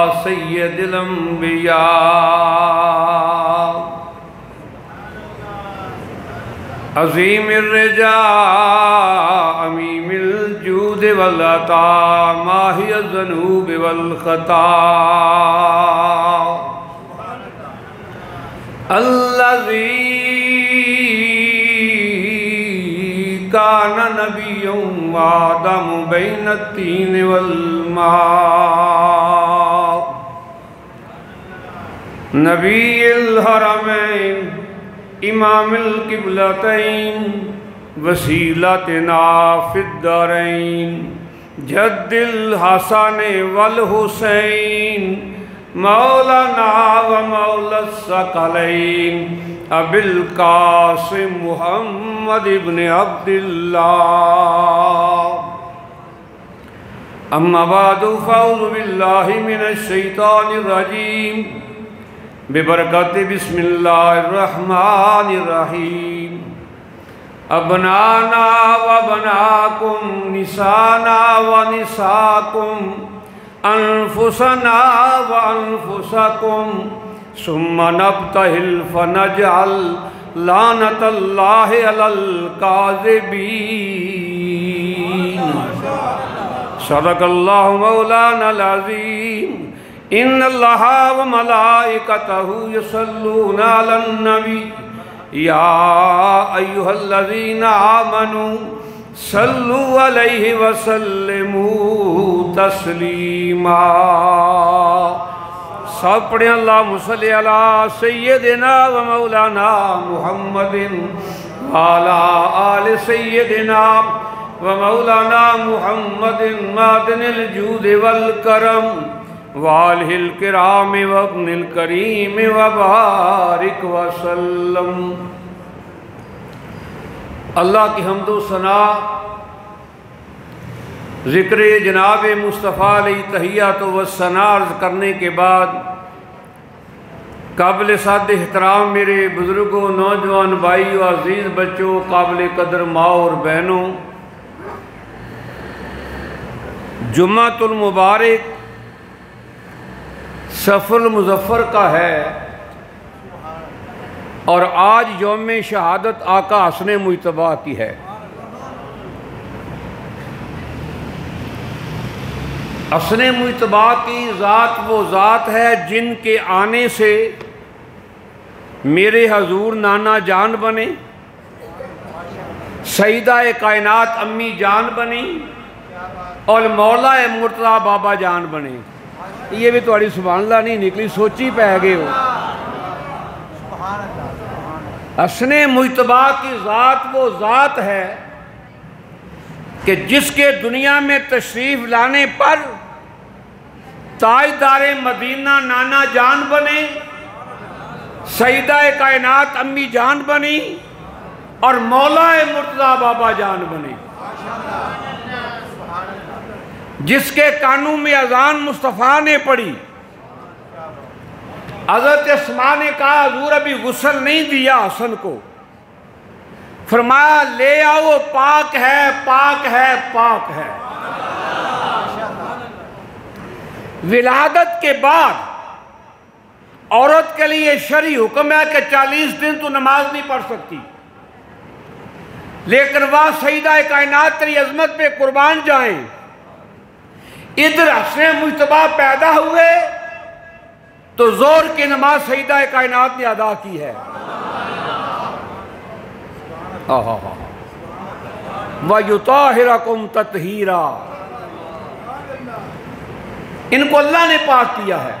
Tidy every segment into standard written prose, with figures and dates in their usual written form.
سید الانبیاء عظیم الرجاء عمیم الجود والعطاء ماہی الذنوب والخطا الذی کان نبی وآدم بین التین والماء نبی الحرمین امام القبلتین وسیلتنا فی الدارین جد الحسن والحسین مولانا و مولا الثقلین ابی القاسم محمد ابن عبداللہ اما بعد فاعوذ باللہ من الشیطان الرجیم ببرکت بسم اللہ الرحمن الرحیم ابنانا و بناکم نسانا و نساکم انفسنا و انفسکم ثم نبتہل فنجعل لعنت اللہ علی الکاذبین صدق اللہ مولانا العظیم ان اللہ و ملائکتہ یصلون علی النبی یا ایہا الذین آمنوا صلوا علیہ وسلموا تسلیما سب پڑھیں اللہم صلی علی سیدنا و مولانا محمد وعلا آل سیدنا و مولانا محمد معدن الجود والکرم وآلہ الکرام وابن الکریم وبارک وسلم اللہ کی حمد و ثنا ذکر جناب مصطفیٰ علیہ تحیات و ثنا عرض کرنے کے بعد قابل صد احترام میرے بزرگوں نوجوان بھائیوں عزیز بچوں قابل قدر ماں اور بہنوں جمعۃ المبارک سفر المظفر کا ہے اور آج یوم شہادت آقا حسن مجتبیٰ کی ہے۔ حسن مجتبیٰ کی ذات وہ ذات ہے جن کے آنے سے میرے حضور نانا جان بنے، سیدہ کائنات امی جان بنی اور مولا مرتضیٰ بابا جان بنے۔ یہ بھی تھوڑی سبحان اللہ نہیں نکلی، سوچی پہ گئے ہو۔ حسن مجتبیٰ کی ذات وہ ذات ہے کہ جس کے دنیا میں تشریف لانے پر تاجدار مدینہ نانا جان بنے، سیدہ کائنات امی جان بنی اور مولا مرتضیٰ بابا جان بنے، جس کے کانوں میں اذان مصطفیٰ نے پڑھی۔ حضرت اسماء نے کہا حضور ابھی غسل نہیں دیا حسن کو، فرمایا لے آؤ پاک ہے پاک ہے پاک ہے۔ ولادت کے بعد عورت کے لیے شرعی حکم ہے کہ 40 دن تو نماز نہیں پڑھ سکتی، لیکن وہاں سیدہ کائنات تیری عظمت پہ قربان جائیں، ادھر حسن مجتبیٰ پیدا ہوئے تو زور کی نماز سیدہ کائنات نے ادا کی ہے۔ وَيُطَاهِرَكُمْ تَطْهِيرًا، ان کو اللہ نے پاک کیا ہے۔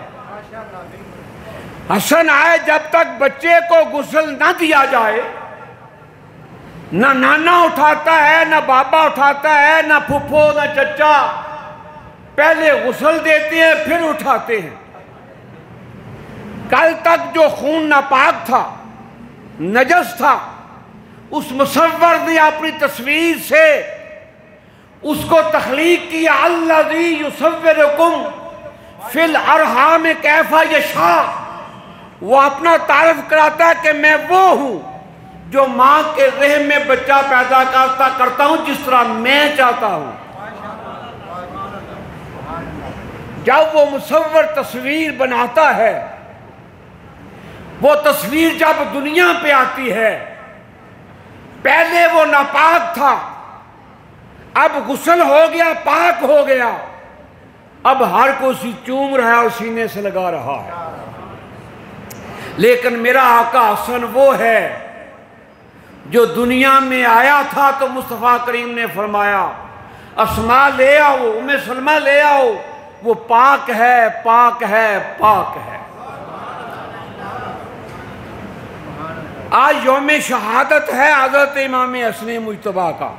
حسن آئے جب تک بچے کو غسل نہ دیا جائے، نہ نانا اٹھاتا ہے نہ بابا اٹھاتا ہے نہ پھپھو نہ چچا، پہلے غسل دیتے ہیں پھر اٹھاتے ہیں۔ کل تک جو خون ناپاک تھا، نجس تھا، اس مصور نے اپنی تصویر سے اس کو تخلیق کیا۔ الذی یصورکم فی الارحام کیف یشاء، وہ اپنا تعارف کراتا ہے کہ میں وہ ہوں جو ماں کے رحم میں بچہ پیدا کرتا ہوں جس طرح میں چاہتا ہوں۔ جب وہ مصور تصویر بناتا ہے، وہ تصویر جب دنیا پہ آتی ہے، پہلے وہ ناپاک تھا، اب غسل ہو گیا، پاک ہو گیا، اب ہر کوئی اسی چوم رہا ہے اور سینے سے لگا رہا ہے۔ لیکن میرا آقا حسن وہ ہے جو دنیا میں آیا تھا تو مصطفیٰ کریم نے فرمایا اسماء لے آؤ، ام سلمہ لے آؤ، وہ پاک ہے، پاک ہے، پاک ہے۔ آج یوم شہادت ہے حضرت امام حسن مجتبیٰ کا۔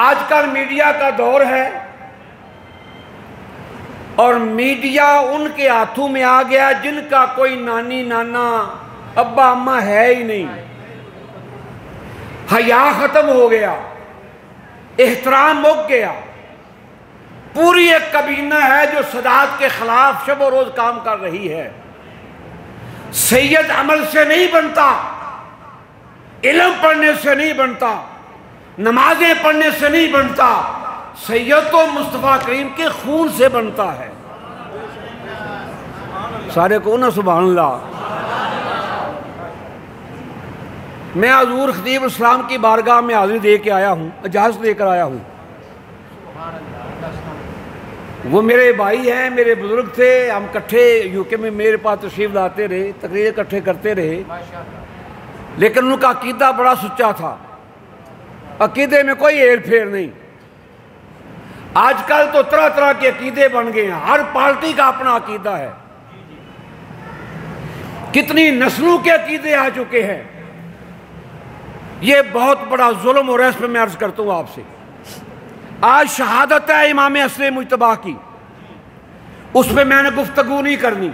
آج کل میڈیا کا دور ہے اور میڈیا ان کے ہاتھوں میں آ گیا جن کا کوئی نانی نانا ابا اماں ہے ہی نہیں، حیا ختم ہو گیا، احترام مک گیا۔ پوری ایک کابینہ ہے جو سادات کے خلاف شب و روز کام کر رہی ہے۔ سید عمل سے نہیں بنتا، علم پڑھنے سے نہیں بنتا، نمازیں پڑھنے سے نہیں بنتا، سید تو مصطفیٰ کریم کے خون سے بنتا ہے۔ سارے کو نا سبحان اللہ۔ میں حضور خطیب اسلام کی بارگاہ میں حاضری دے کے آیا ہوں، اجازت لے کر آیا ہوں۔ وہ میرے بھائی ہیں، میرے بزرگ تھے، ہم کٹھے یو کے میں میرے پاس تشریف لاتے رہے، تقریر کٹھے کرتے رہے، لیکن ان کا عقیدہ بڑا سچا تھا، عقیدے میں کوئی ہیر پھیر نہیں۔ آج کل تو طرح طرح کے عقیدے بن گئے ہیں، ہر پارٹی کا اپنا عقیدہ ہے، کتنی نسلوں کے عقیدے آ چکے ہیں۔ یہ بہت بڑا ظلم ہو رہا ہے، اس پہ میں عرض کرتا ہوں آپ سے۔ آج شہادت ہے امام حسن مجتبیٰ کی، اس پہ میں نے گفتگو نہیں کرنی۔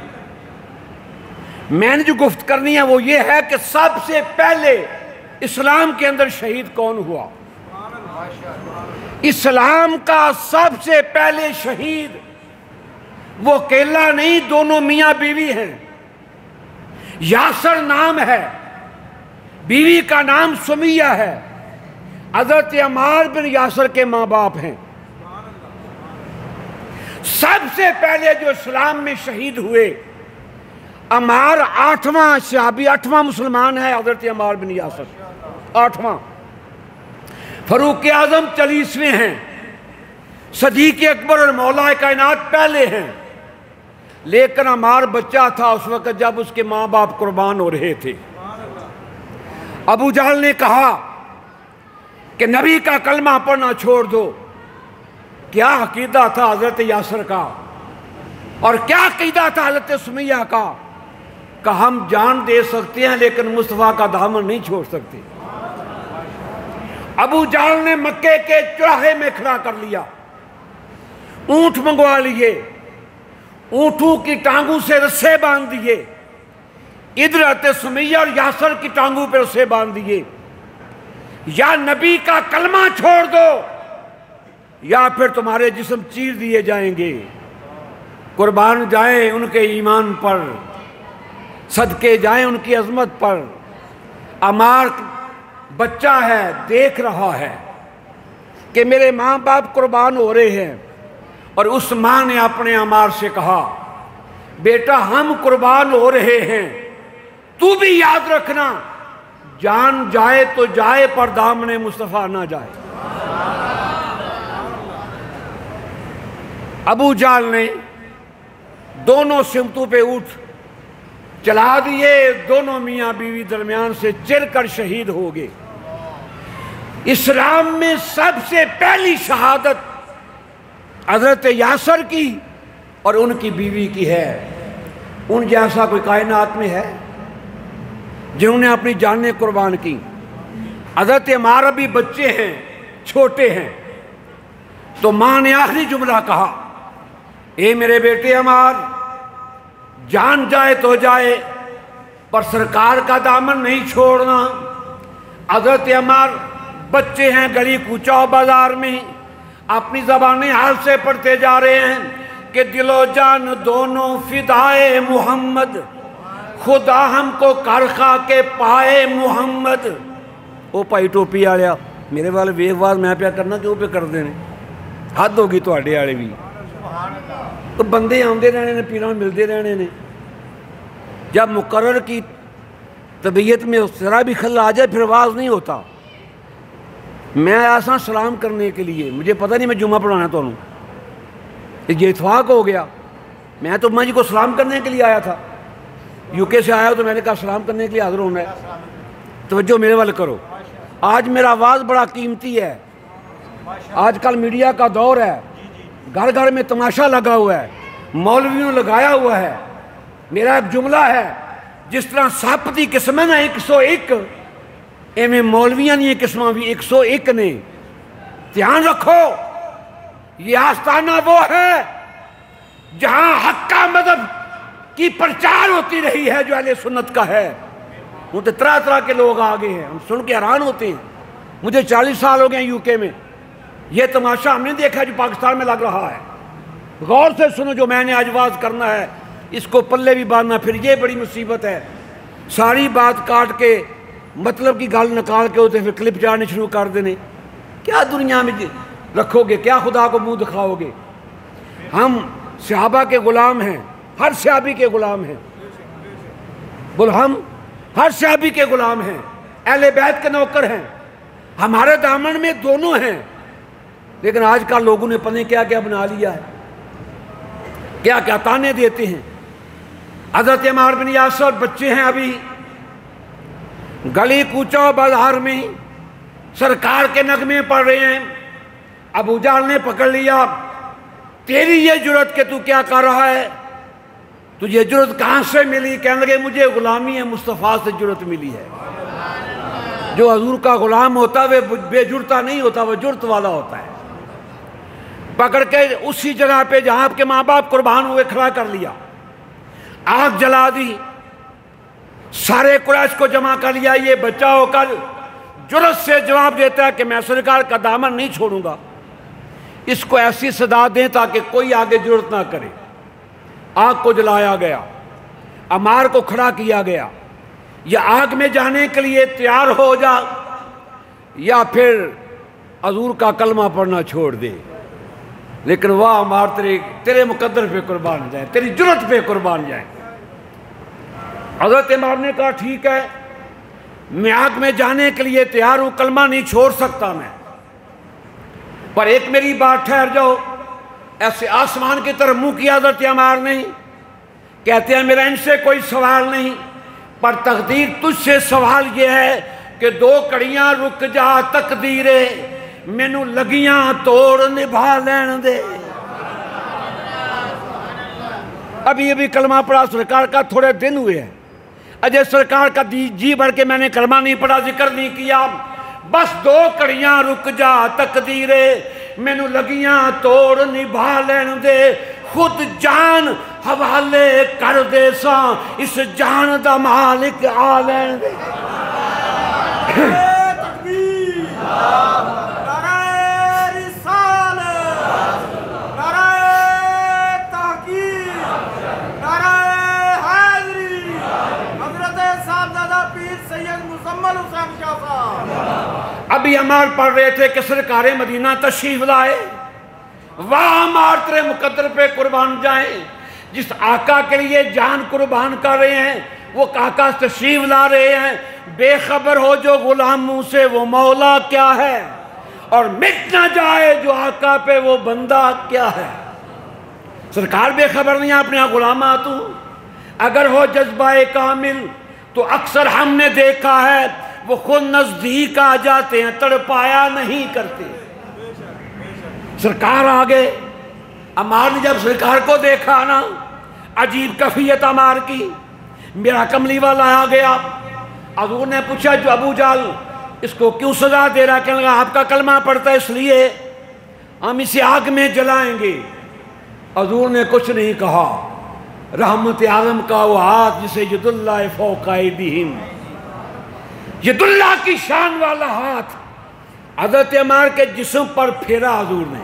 میں نے جو گفت کرنی ہے وہ یہ ہے کہ سب سے پہلے اسلام کے اندر شہید کون ہوا؟ اسلام کا سب سے پہلے شہید وہ اکیلا نہیں، دونوں میاں بیوی ہیں۔ یاسر نام ہے، بیوی کا نام سمیہ ہے۔ حضرت عمار بن یاسر کے ماں باپ ہیں۔ سب سے پہلے جو اسلام میں شہید ہوئے، عمار 8واں صحابی، 8واں مسلمان ہے حضرت عمار بن یاسر، 8واں۔ فاروق اعظم 40ویں ہیں، صدیق اکبر اور مولا کائنات پہلے ہیں۔ لیکن عمار بچہ تھا اس وقت جب اس کے ماں باپ قربان ہو رہے تھے۔ ابو جہل نے کہا کہ نبی کا کلمہ پڑھنا چھوڑ دو۔ کیا عقیدہ تھا حضرت یاسر کا اور کیا عقیدہ تھا حضرت سمیہ کا کہ ہم جان دے سکتے ہیں لیکن مصطفیٰ کا دامن نہیں چھوڑ سکتے۔ ابو جہل نے مکے کے چوراہے میں کھڑا کر لیا، اونٹ منگوا لیے، اونٹوں کی ٹانگوں سے رسے باندھ دیے، ادھر حضرت سمیہ اور یاسر کی ٹانگوں پہ رسے باندھ دیے۔ یا نبی کا کلمہ چھوڑ دو یا پھر تمہارے جسم چیر دیے جائیں گے، قربان جائیں ان کے ایمان پر، صدقے جائیں ان کی عظمت پر۔ عمار بچہ ہے، دیکھ رہا ہے کہ میرے ماں باپ قربان ہو رہے ہیں، اور اس ماں نے اپنے عمار سے کہا بیٹا ہم قربان ہو رہے ہیں، تو بھی یاد رکھنا جان جائے تو جائے پر دامن مصطفیٰ نہ جائے۔ ابو جہل نے دونوں سمتوں پہ اونٹ چلا دیے، دونوں میاں بیوی درمیان سے چر کر شہید ہو گئے۔ اسلام میں سب سے پہلی شہادت حضرت یاسر کی اور ان کی بیوی کی ہے۔ ان جیسا کوئی کائنات میں ہے جنہوں نے اپنی جانیں قربان کی؟ حضرت عمار ابھی بچے ہیں، چھوٹے ہیں، تو ماں نے آخری جملہ کہا اے میرے بیٹے عمار، جان جائے تو جائے پر سرکار کا دامن نہیں چھوڑنا۔ حضرت عمار بچے ہیں، گلی کوچہ بازار میں اپنی زبانی حال سے پڑھتے جا رہے ہیں کہ دل و جان دونوں فدائے محمد، خدا ہم کو کرخا کے پائے محمد۔ وہ پائی ٹوپی آیا میرے والے ویخ واز میں پیا کرنا کیوں پہ کر دینے، حد ہوگی تو آڑے آڑے بھی۔ تو بندے آتے رہنے نے، پیروں ملتے رہنے نے، جب مقرر کی طبیعت میں اس طرح بھی خلل آ جائے پھر آواز نہیں ہوتا۔ میں آیا تھا سلام کرنے کے لیے، مجھے پتہ نہیں میں جمعہ پڑھانا تو ہوں، یہ اتفاق ہو گیا، میں تو ماں جی کو سلام کرنے کے لیے آیا تھا، یو کے سے آیا تو میں نے کہا سلام کرنے کے لیے حاضر ہونا ہے، توجہ میرے والے کرو۔ آج میرا آواز بڑا قیمتی ہے، آج کل میڈیا کا دور ہے، گھر گھر میں تماشا لگا ہوا ہے، مولویوں لگایا ہوا ہے۔ میرا ایک جملہ ہے، جس طرح سپ دی قسم ہے نا 101، ایویں مولویاں دی قسمیں بھی 101 نے۔ دھیان رکھو، یہ آستانہ وہ ہے جہاں حق کا مذہب کی پرچار ہوتی رہی ہے جو اہل سنت کا ہے۔ وہ تو طرح طرح کے لوگ آگے ہیں، ہم سن کے حیران ہوتے ہیں۔ مجھے 40 سال ہو گئے ہیں یو کے میں، یہ تماشا ہم نے دیکھا جو پاکستان میں لگ رہا ہے۔ غور سے سنو جو میں نے آج واز کرنا ہے، اس کو پلے بھی باندھنا، پھر یہ بڑی مصیبت ہے، ساری بات کاٹ کے مطلب کی گل نکال کے ہوتے پھر کلپ چاڑنے شروع کر دینے۔ کیا دنیا میں رکھو گے، کیا خدا کو منہ دکھاؤ گے؟ ہم صحابہ کے غلام ہیں، ہر صحابی کے غلام ہیں، بول ہم ہر صحابی کے غلام ہیں، اہل بیت کے نوکر ہیں، ہمارے دامن میں دونوں ہیں۔ لیکن آج کل لوگوں نے پتہ نہیں کیا کیا بنا لیا ہے، کیا کیا تانے دیتے ہیں۔ حضرت عمار بن یاسر بچے ہیں، ابھی گلی کوچہ و بازار میں سرکار کے نغمے پڑھ رہے ہیں، ابو جہل نے پکڑ لیا، تیری یہ جرت کہ تو کیا کر رہا ہے، تجھے جرت کہاں سے ملی؟ کہنے لگے مجھے غلامی مصطفیٰ سے جرت ملی ہے۔ جو حضور کا غلام ہوتا ہے وہ بے جرتا نہیں ہوتا، وہ جرت والا ہوتا ہے۔ پکڑ کے اسی جگہ پہ جہاں آپ کے ماں باپ قربان ہوئے کھڑا کر لیا، آگ جلا دی، سارے قریش کو جمع کر لیا۔ یہ بچہ ہو کر جرت سے جواب دیتا ہے کہ میں سرکار کا دامن نہیں چھوڑوں گا، اس کو ایسی صدا دیں تاکہ کوئی آگے جرت نہ کرے۔ آگ کو جلایا گیا، عمار کو کھڑا کیا گیا، یا آگ میں جانے کے لیے تیار ہو جا یا پھر حضور کا کلمہ پڑھنا چھوڑ دے۔ لیکن واہ عمار تیرے مقدر پہ قربان جائے، تیری جرت پہ قربان جائے۔ حضرت عمار نے کہا ٹھیک ہے، میں آگ میں جانے کے لیے تیار ہوں، کلمہ نہیں چھوڑ سکتا میں، پر ایک میری بات ٹھہر جاؤ۔ ایسے آسمان کی طرف منہ کیا حضرت عمار نے، کہتے ہیں میرا ان سے کوئی سوال نہیں، پر تقدیر تجھ سے سوال یہ ہے کہ 2 کڑیاں رک جا تقدیرے، مینوں لگیاں توڑ نبھا لین دے۔ ابھی کلمہ پڑھا سرکار کا، تھوڑے دن ہوئے ہیں، اجے سرکار کا جی بڑھ کے میں نے کلمہ نہیں پڑھا، ذکر نہیں کیا، بس 2 کڑیاں رک جا تقدیرے، مینوں لگیاں توڑ نبھا لین دے، خود جان حوالے کر دے ساں، اس جان دا مالک آ لین دے۔ ابھی عمار پڑھ رہے تھے کہ سرکار مدینہ تشریف لائے، واہ عمار تیرے مقدر پہ قربان جائیں، جس آقا کے لیے جان قربان کر رہے ہیں وہ آقا تشریف لا رہے ہیں، بے خبر ہو جو غلاموں سے وہ مولا کیا ہے، اور مٹ نہ جائے جو آقا پہ وہ بندہ کیا ہے۔ سرکار بے خبر نہیں اپنے غلامات ہوں، اگر ہو جذبہ کامل تو اکثر ہم نے دیکھا ہے وہ خود نزدیک آ جاتے ہیں، تڑپایا نہیں کرتے۔ سرکار آگے، عمار نے جب سرکار کو دیکھا نا، عجیب کیفیت عمار کی، میرا کملی والا آ گیا، حضور نے پوچھا جو ابو جہل اس کو کیوں سزا دے رہا؟ کہنے لگا آپ کا کلمہ پڑھتا ہے اس لیے ہم اسے آگ میں جلائیں گے۔ حضور نے کچھ نہیں کہا، رحمت عالم کا وہ ہاتھ جسے ید اللہ فوق ایدیہم، ید اللہ کی شان والا ہاتھ حضرت عمار کے جسم پر پھیرا۔ حضور نے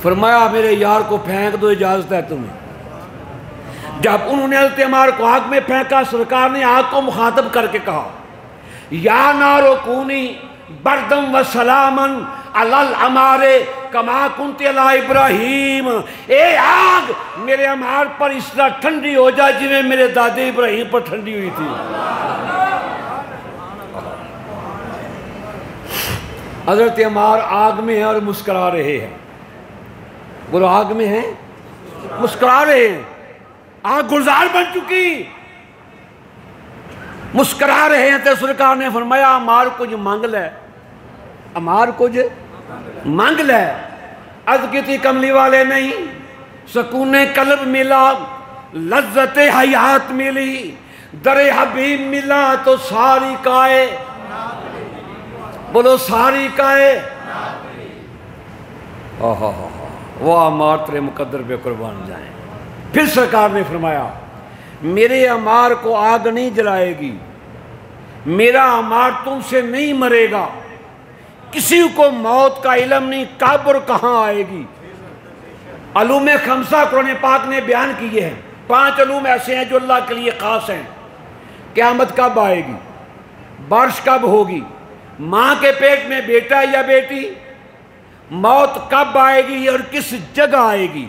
فرمایا میرے یار کو پھینک دو، اجازت ہے تمہیں۔ جب انہوں نے حضرت عمار کو آگ میں پھینکا، سرکار نے آگ کو مخاطب کر کے کہا یا نارو کونی بردم و سلامن علی العمار کما کنت علی ابراہیم، اے آگ میرے عمار پر اس طرح ٹھنڈی ہو جا جویں میرے دادے ابراہیم پر ٹھنڈی ہوئی تھی۔ حضرت عمار آگ میں ہیں اور مسکرا رہے ہیں۔ بولو آگ میں ہیں، مسکرا رہے ہیں، آگ گلزار بن چکی، مسکرا رہے ہیں۔ تو سرکار نے فرمایا عمار کچھ مانگ لے، عمار کچھ مانگ لے۔ عرض کی تھی کملی والے نہیں، سکون قلب ملا، لذت حیات ملی، در حبیب ملا تو ساری کائے، بولو ساری کائے۔ وہ عمار تیرے مقدر پہ قربان جائیں۔ پھر سرکار نے فرمایا میرے عمار کو آگ نہیں جلائے گی، میرا عمار تم سے نہیں مرے گا، کسی کو موت کا علم نہیں کب اور کہاں آئے گی۔ علوم خمسہ قرآن پاک نے بیان کیے ہیں، 5 علوم ایسے ہیں جو اللہ کے لیے خاص ہیں۔ قیامت کب آئے گی، بارش کب ہوگی، ماں کے پیٹ میں بیٹا یا بیٹی، موت کب آئے گی اور کس جگہ آئے گی،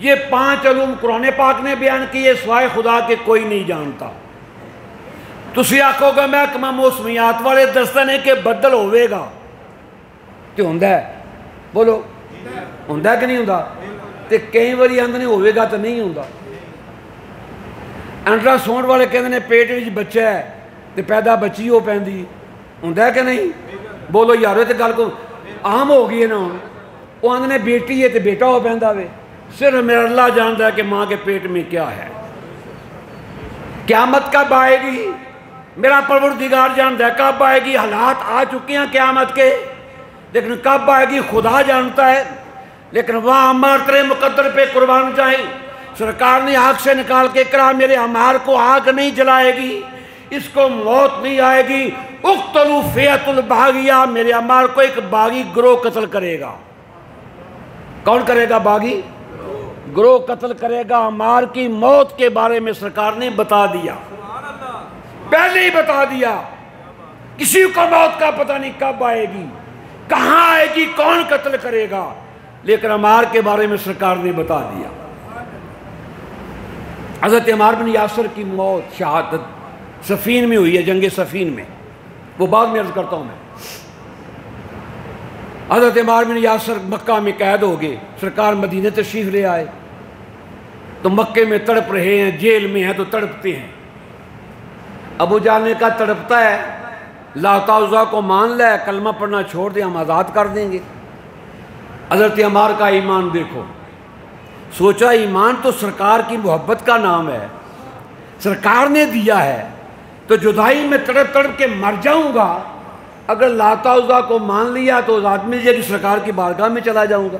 یہ 5 علوم قرآن پاک نے بیان کیے، سوائے خدا کے کوئی نہیں جانتا۔ تسی آکھو گا محکمہ موسمیات والے دستے نے کہ بدل ہوئے گا، تو ہوندہ ہے، بولو ہوندہ ہے کہ نہیں ہوندہ؟ تو کئی باری آندھنے ہوئے گا تو نہیں ہوندہ۔ انٹرا ساؤنڈ والے کہندے نے پیٹ وچ بچہ ہے تو پیدا بچی ہو پیندی، ہوندہ ہے کہ نہیں؟ بولو یارو تے گل کو عام ہو گئی ہے نا، وہ آندھنے بیٹی ہے تو بیٹا ہو پیندا وے، صرف میرا اللہ جانتا ہے کہ ماں کے پیٹ میں کیا ہے۔ قیامت کب آئے گی میرا پروردگار جانتا ہے، کب آئے گی، حالات آ چکے ہیں قیامت کے، لیکن کب آئے گی خدا جانتا ہے۔ لیکن وہاں عمار تیرے مقدر پہ قربان جائیں، سرکار نے آگ سے نکال کے کہا میرے عمار کو آگ نہیں جلائے گی، اس کو موت نہیں آئے گی، اقتلوا فیۃ الباغیہ، میرے عمار کو ایک باغی گروہ قتل کرے گا۔ کون کرے گا؟ باغی گروہ قتل کرے گا۔ عمار کی موت کے بارے میں سرکار نے بتا دیا، پہلے ہی بتا دیا، کسی کو موت کا پتہ نہیں کب آئے گی، کہاں آئے گی، کون قتل کرے گا، لیکن عمار کے بارے میں سرکار نے بتا دیا۔ حضرت عمار بن یاسر کی موت شہادت صفین میں ہوئی ہے، جنگ صفین میں، وہ بعد میں عرض کرتا ہوں میں۔ حضرت عمار بن یاسر مکہ میں قید ہو گئے، سرکار مدینہ تشریف لے آئے تو مکے میں تڑپ رہے ہیں، جیل میں ہیں تو تڑپتے ہیں۔ ابو جہل نے کہا تڑپتا ہے، لات عزیٰ کو مان لے، کلمہ پڑھنا چھوڑ دے، ہم آزاد کر دیں گے۔ حضرت عمار کا ایمان دیکھو، سوچا ایمان تو سرکار کی محبت کا نام ہے، سرکار نے دیا ہے، تو جدائی میں تڑپ تڑپ کے مر جاؤں گا، اگر لات عزیٰ کو مان لیا تو ذات مل جائے کہ سرکار کی بارگاہ میں چلا جاؤں گا۔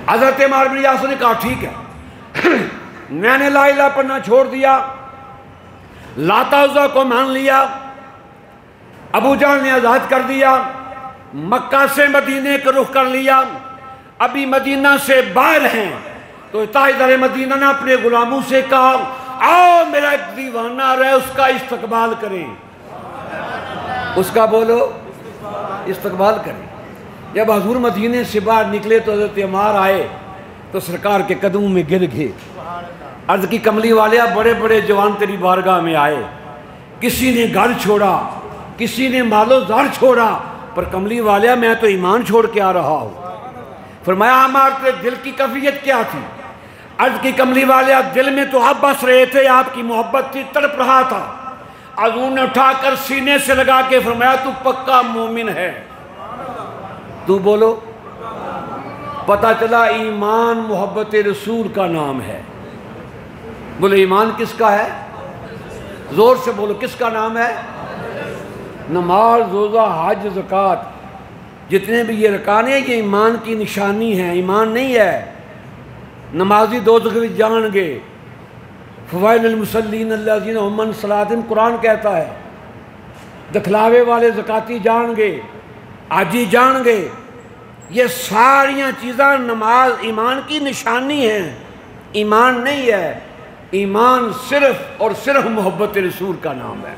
حضرت عمار بن یاسر نے کہا ٹھیک ہے، میں نے لا الہ پڑھنا چھوڑ دیا، لات عزیٰ کو مان لیا، ابو جہل نے آزاد کر دیا، مکہ سے مدینے کا رخ کر لیا، ابھی مدینہ سے باہر ہیں تو تاجدار مدینہ نے اپنے غلاموں سے کہا آؤ میرا ایک دیوانہ آ رہا ہے، اس کا استقبال کریں، اس کا بولو استقبال کریں۔ جب حضور مدینے سے باہر نکلے تو حضرت عمار آئے تو سرکار کے قدموں میں گر گئے، عرض کی کملی والے بڑے بڑے جوان تیری بارگاہ میں آئے، کسی نے گھر چھوڑا، کسی نے مال و زر چھوڑا، پر کملی والے میں تو ایمان چھوڑ کے آ رہا ہوں۔ فرمایا عمار تیرے دل کی کیفیت کیا تھی؟ عرض کی کملی والے دل میں تو آپ بس رہے تھے، آپ کی محبت تھی، تڑپ رہا تھا۔ حضور نے اٹھا کر سینے سے لگا کے فرمایا تو پکا مومن ہے، تو بولو۔ پتہ چلا ایمان محبت رسول کا نام ہے۔ بولو ایمان کس کا ہے؟ زور سے بولو کس کا نام ہے؟ نماز، روزہ، حج، زکوٰۃ، جتنے بھی یہ رکانے ہیں یہ ایمان کی نشانی ہیں، ایمان نہیں ہے۔ نمازی دوزخ میں جان گے، فوائل المصلین الذین هم عن صلاتہم قرآن کہتا ہے، دکھلاوے والے زکاتی جان گے، حاجی جان گے، یہ ساریاں چیزاں نماز ایمان کی نشانی ہیں، ایمان نہیں ہے۔ ایمان صرف اور صرف محبت رسول کا نام ہے،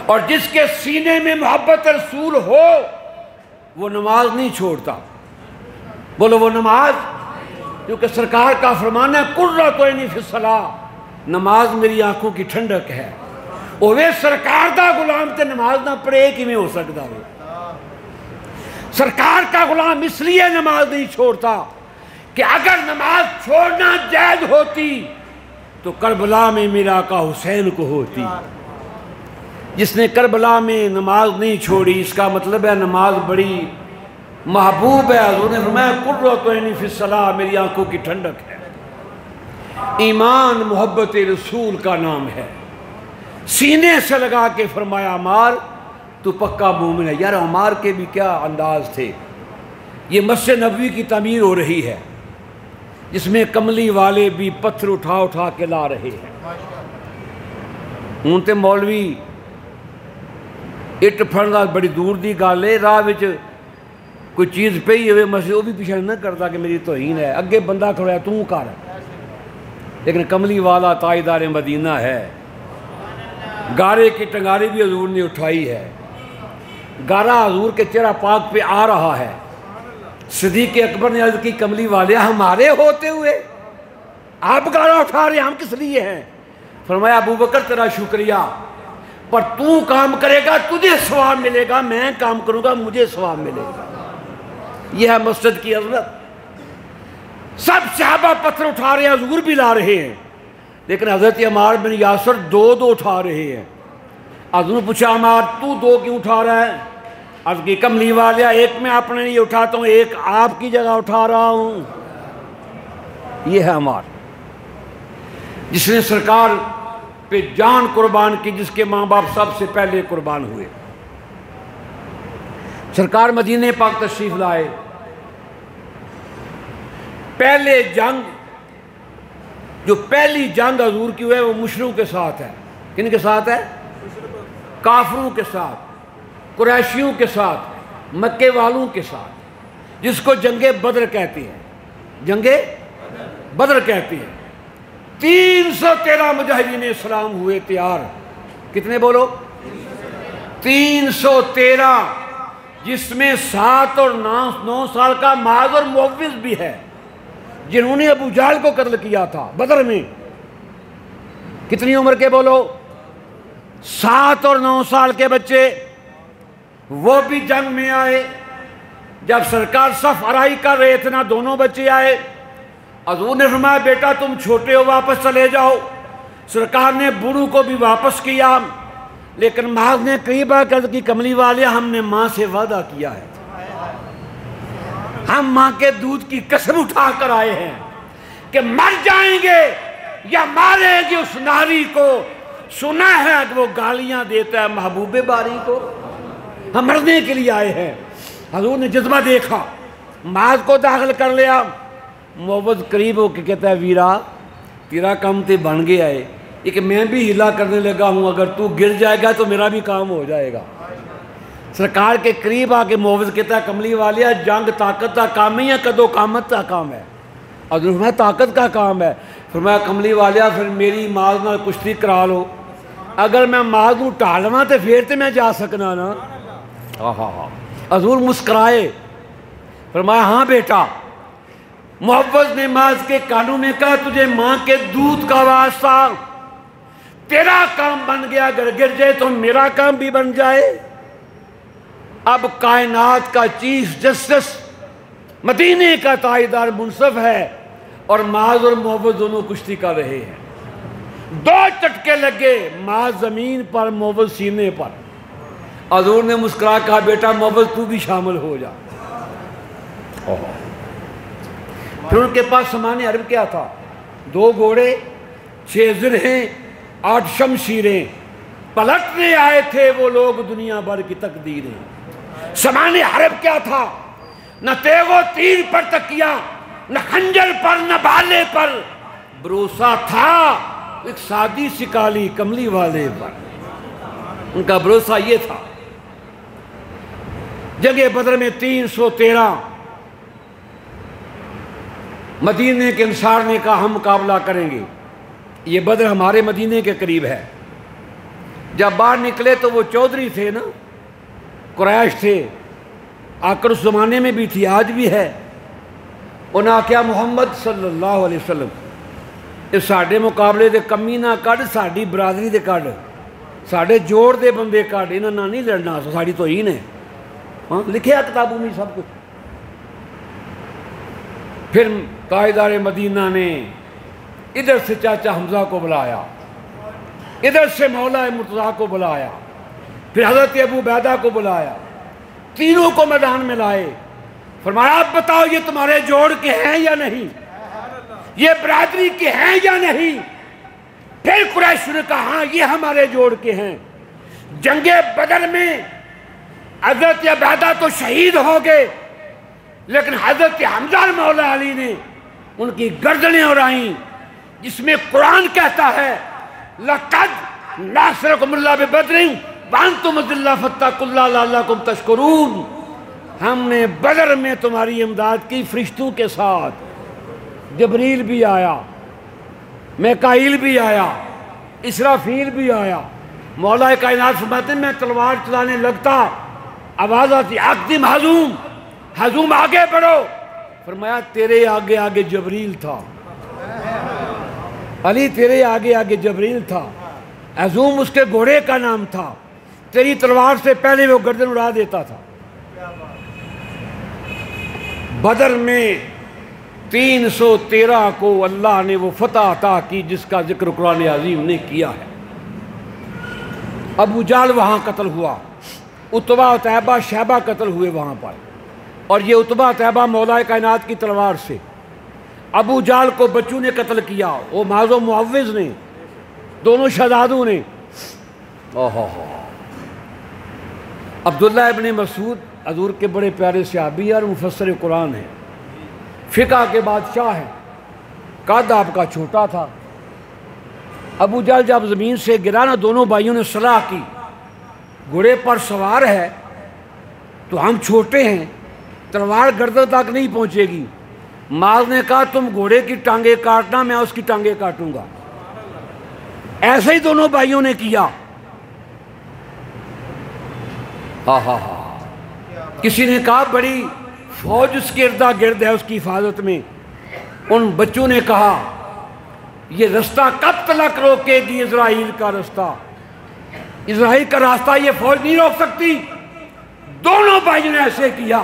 اور جس کے سینے میں محبت رسول ہو وہ نماز نہیں چھوڑتا. بولو وہ نماز، کیونکہ سرکار کا فرمان ہے قرۃ عینی فی الصلاۃ، نماز میری آنکھوں کی ٹھنڈک ہے. اور وہ سرکار دا غلام تے نماز نہ پڑھے کی میں ہو سکتا ہے. سرکار کا غلام اس لیے نماز نہیں چھوڑتا کہ اگر نماز چھوڑنا جائز ہوتی تو کربلا میں میرا آقا حسین کو ہوتی. جس نے کربلا میں نماز نہیں چھوڑی، اس کا مطلب ہے نماز بڑی محبوب ہے. حضور نے فرمایا قرۃ عینی فی الصلاۃ، میری آنکھوں کی ٹھنڈک ہے. ایمان محبت رسول کا نام ہے. سینے سے لگا کے فرمایا عمار تو پکا مومن ہے. یار عمار کے بھی کیا انداز تھے. یہ مسجد نبوی کی تعمیر ہو رہی ہے جس میں کملی والے بھی پتھر اٹھا اٹھا کے لا رہے ہیں. ہوں تے مولوی اٹ پھڑنا بڑی دور دی گل ہے. راہ وچ کوئی چیز پئی ہوئے مسجد وہ بھی پیچھے نہ کرتا کہ میری توہین ہے. اگے بندہ کھڑا ہے تو کر، لیکن کملی والا تاجدار مدینہ ہے. گارے کی ٹنگاری بھی حضور نے اٹھائی ہے. گارا حضور کے چہرہ پاک پہ آ رہا ہے. صدیق اکبر نے عرض کی کملی والے ہمارے ہوتے ہوئے آپ گارا اٹھا رہے، ہم کس لیے ہیں؟ فرمایا ابو بکر تیرا شکریہ، پر تو کام کرے گا تجھے ثواب ملے گا، میں کام کروں گا مجھے ثواب ملے گا. یہ ہے مسجد کی عظمت. سب صحابہ پتھر اٹھا رہے ہیں، حضور بھی لا رہے ہیں، لیکن حضرت عمار بن یاسر دو اٹھا رہے ہیں. حضور نے پوچھا عمار تو دو کیوں اٹھا رہا ہے؟ عرض کی کملی والیا ایک میں اپنے لیے اٹھاتا ہوں، ایک آپ کی جگہ اٹھا رہا ہوں. یہ ہے عمار جس نے سرکار پہ جان قربان کی، جس کے ماں باپ سب سے پہلے قربان ہوئے. سرکار مدینہ پاک تشریف لائے. پہلے جنگ جو پہلی جنگ حضور کی ہوئے وہ مشرکوں کے ساتھ ہے. کن کے ساتھ ہے؟ کافروں کے ساتھ، قریشیوں کے ساتھ، مکے والوں کے ساتھ، جس کو جنگ بدر کہتے ہیں. جنگ بدر کہتے ہیں. 313 مجاہدین اسلام ہوئے تیار. کتنے بولو؟ 313، جس میں 7 اور 9 سال کا معاذ اور معوذ بھی ہے جنہوں نے ابو جہل کو قتل کیا تھا بدر میں. کتنی عمر کے بولو؟ 7 اور 9 سال کے بچے، وہ بھی جنگ میں آئے. جب سرکار صف آرائی کر رہے تھے نا، دونوں بچے آئے. حضور نے فرمایا بیٹا تم چھوٹے ہو واپس چلے جاؤ. سرکار نے بوڑھوں کو بھی واپس کیا، لیکن معاذ نے قریب آ کر کی کملی والے ہم نے ماں سے وعدہ کیا ہے، ہم ماں کے دودھ کی قسم اٹھا کر آئے ہیں کہ مر جائیں گے یا ماریں گے اس ناری کو. سنا ہے کہ وہ گالیاں دیتا ہے محبوب باری کو. ہم مرنے کے لیے آئے ہیں. حضور نے جذبہ دیکھا، معاذ کو داخل کر لیا. معوذ قریب ہو کے کہتا ہے ویرا تیرا کام تے بن گیا ہے، ایک میں بھی ہلا کرنے لگا ہوں، اگر تو گر جائے گا تو میرا بھی کام ہو جائے گا. سرکار کے قریب آ کے معوذ کہتا ہے کملی والیا جنگ طاقت کا کام ہے یا قدو قامت کا کام ہے؟ حضور فرمایا طاقت کا کام ہے. فرمایا کملی والیا پھر میری معاذ نال کشتی کرا لو. اگر میں معاذ نوں ٹالواں تے پھر تے میں جا سکنا نا. حضور مسکرائے. فرمایا ہاں بیٹا. معوذ نے معاذ کے کانوں میں کہا تجھے ماں کے دودھ کا واسطہ، تیرا کام بن گیا، اگر گر جائے تو میرا کام بھی بن جائے. اب کائنات کا چیف جسٹس مدینے کا تاجدار منصف ہے اور معاذ اور معوذ دونوں کشتی کر رہے ہیں. 2 چٹکے لگے، معاذ زمین پر معوذ سینے پر. حضور نے مسکرا کہا بیٹا معوذ تو بھی شامل ہو جا. پھر ان کے پاس سامان حرب کیا تھا؟ 2 گھوڑے، 6 زرہیں، 8 شمشیریں. پلٹنے آئے تھے وہ لوگ دنیا بھر کی تقدیریں. سامان حرب کیا تھا؟ نہ تیغ و تیر پر تکیا، نہ خنجر پر، نہ بالے پر. بھروسہ تھا ایک سادی سی کالی کملی والے پر. ان کا بھروسہ یہ تھا. جنگ بدر میں 313 مدینے کے انصار نے کہا ہم مقابلہ کریں گے. یہ بدر ہمارے مدینے کے قریب ہے. جب باہر نکلے تو وہ چودھری تھے نا، قریش تھے. آکر اس زمانے میں بھی تھی، آج بھی ہے۔ انہیں آخیا محمد صلی اللہ علیہ وسلم یہ ساڈے مقابلے دے کمی نہ کڈ، ساڈی برادری دے کڈ، ساڈے جوڑ دے بندے کڈ، انہاں نہ نہیں لڑنا، ساڈی تو ہی نے۔ ہاں لکھیا کتابوں میں سب کچھ۔ پھر تاجدار مدینہ نے ادھر سے چاچا حمزہ کو بلایا، ادھر سے مولا مرتضیٰ کو بلایا، پھر حضرت ابو عبیدہ کو بلایا، تینوں کو میدان میں لائے، فرمایا آپ بتاؤ یہ تمہارے جوڑ کے ہیں یا نہیں، یہ برادری کے ہیں یا نہیں؟ پھر قریش نے کہا ہاں یہ ہمارے جوڑ کے ہیں۔ جنگ بدر میں حضرت عبیدہ تو شہید ہو گئے، لیکن حضرت حمزہ مولا علی نے ان کی گردنیں اڑائیں، جس میں قرآن کہتا ہے لَقَدْ نَاصَرَكُمُ اللَّهُ بِبَدْرٍ وَأَنْتُمْ أَذِلَّةٌ فَاتَّقُوا اللَّهَ لَعَلَّكُمْ تَشْكُرُونَ۔ ہم نے بدر میں تمہاری امداد کی فرشتوں کے ساتھ، جبریل بھی آیا، میکائیل بھی آیا، اسرافیل بھی آیا۔ مولا کائنات فرماتے ہیں میں تلوار چلانے لگتا، آواز آتی اقدم ہزوم، ہزوم آگے بڑھو، فرمایا تیرے آگے آگے جبریل تھا، علی تیرے آگے آگے جبریل تھا، ہزوم اس کے گھوڑے کا نام تھا، تیری تلوار سے پہلے وہ گردن اڑا دیتا تھا۔ بدر میں 313 کو اللہ نے وہ فتح عطا کی جس کا ذکر قرآن عظیم نے کیا ہے۔ ابو جہل وہاں قتل ہوا، عتبہ عتیبہ شیبہ قتل ہوئے وہاں پر، اور یہ عتبہ عتیبہ مولا کائنات کی تلوار سے۔ ابو جہل کو بچوں نے قتل کیا، وہ معاذ و معوذ نے، دونوں شہزادوں نے۔ عبداللہ ابن مسعود حضور کے بڑے پیارے صحابی اور مفسر قرآن ہیں، فقہ کے بادشاہ ہیں، قد آپ کا چھوٹا تھا۔ ابو جہل جب زمین سے گرا نا، دونوں بھائیوں نے صلاح کی، گھوڑے پر سوار ہے تو ہم چھوٹے ہیں، تلوار گردن تک نہیں پہنچے گی۔ معاذ نے کہا تم گھوڑے کی ٹانگیں کاٹنا، میں اس کی ٹانگیں کاٹوں گا۔ ایسے ہی دونوں بھائیوں نے کیا۔ کسی نے کہا بڑی فوج اس کے اردا گرد ہے اس کی حفاظت میں۔ ان بچوں نے کہا یہ رستہ کب تلک روکے گی اسرائیل کا رستہ، اسرائیل کا راستہ یہ فوج نہیں روک سکتی۔ دونوں بھائیوں نے ایسے کیا،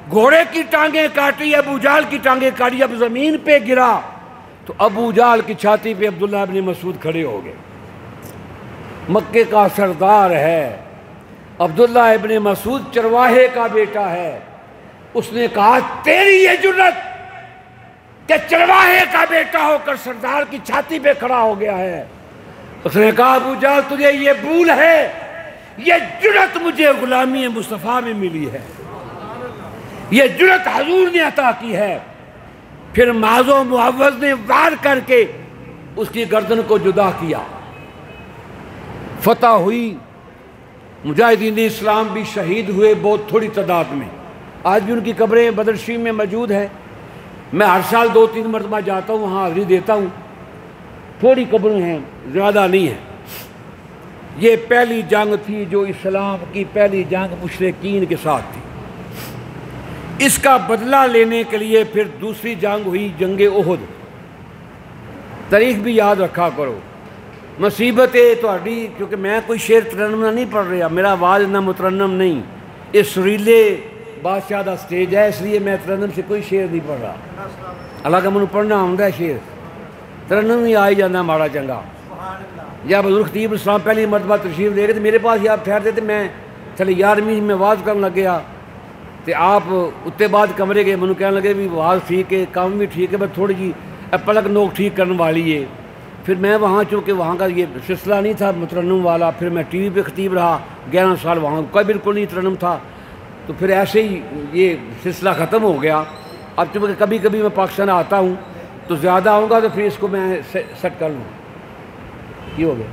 گھوڑے کی ٹانگیں کاٹی، ابو جہل کی ٹانگیں کاٹی۔ اب زمین پہ گرا تو ابو جہل کی چھاتی پہ عبداللہ ابن مسعود کھڑے ہو گئے۔ مکے کا سردار ہے، عبداللہ ابن مسعود چرواہے کا بیٹا ہے۔ اس نے کہا تیری یہ جرت کہ چرواہے کا بیٹا ہو کر سردار کی چھاتی پہ کھڑا ہو گیا ہے۔ اس نے کہا ابو جہل تجھے یہ بھول ہے، یہ جرت مجھے غلامی مصطفیٰ میں ملی ہے، یہ جرت حضور نے عطا کی ہے۔ پھر معاذ و معوذ نے وار کر کے اس کی گردن کو جدا کیا، فتح ہوئی۔ مجاہدین اسلام بھی شہید ہوئے بہت تھوڑی تعداد میں، آج بھی ان کی قبریں بدر شریف میں موجود ہیں۔ میں ہر سال 2-3 مرتبہ جاتا ہوں، وہاں حاضری دیتا ہوں۔ تھوڑی قبریں ہیں، زیادہ نہیں ہیں۔ یہ پہلی جنگ تھی جو اسلام کی پہلی جنگ مشرکین کے ساتھ تھی۔ اس کا بدلہ لینے کے لیے پھر دوسری جنگ ہوئی، جنگ احد۔ تاریخ بھی یاد رکھا کرو۔ مصیبت تہاڈی، کیونکہ میں کوئی شعر ترنم نہیں پڑھ رہا، میرا آواز نہ مترنم نہیں، یہ سریلے بادشاہ دا سٹیج ہے، اس لیے میں ترنم سے کوئی شعر نہیں پڑھ رہا۔ حالانکہ مجھے پڑھنا آتا ہے شعر، ترنم ہی آ ہی جانا ماڑا چنگا۔ جب حضور خطیب اسلام پہلی مرتبہ تشریف لے گئے تو میرے پاس آپ ٹھہرتے تھے، میں چلے 11ویں میں واز کرنے لگ گیا تو آپ اتنے بعد کمرے گئے، مجھے کہنے لگے بھی واز ٹھیک ہے، کام بھی ٹھیک ہے، بس تھوڑی جی پلک نوک ٹھیک کرنے والی ہے۔ پھر میں وہاں چونکہ وہاں کا یہ سلسلہ نہیں تھا مترنم والا، پھر میں ٹی وی پہ خطیب رہا 11 سال، وہاں کوئی بالکل نہیں ترنم تھا، تو پھر ایسے ہی یہ سلسلہ ختم ہو گیا۔ اب چونکہ کبھی کبھی میں پاکستان آتا ہوں تو زیادہ آؤں گا تو پھر اس کو میں سیٹ کر لوں۔ یہ ہو گیا،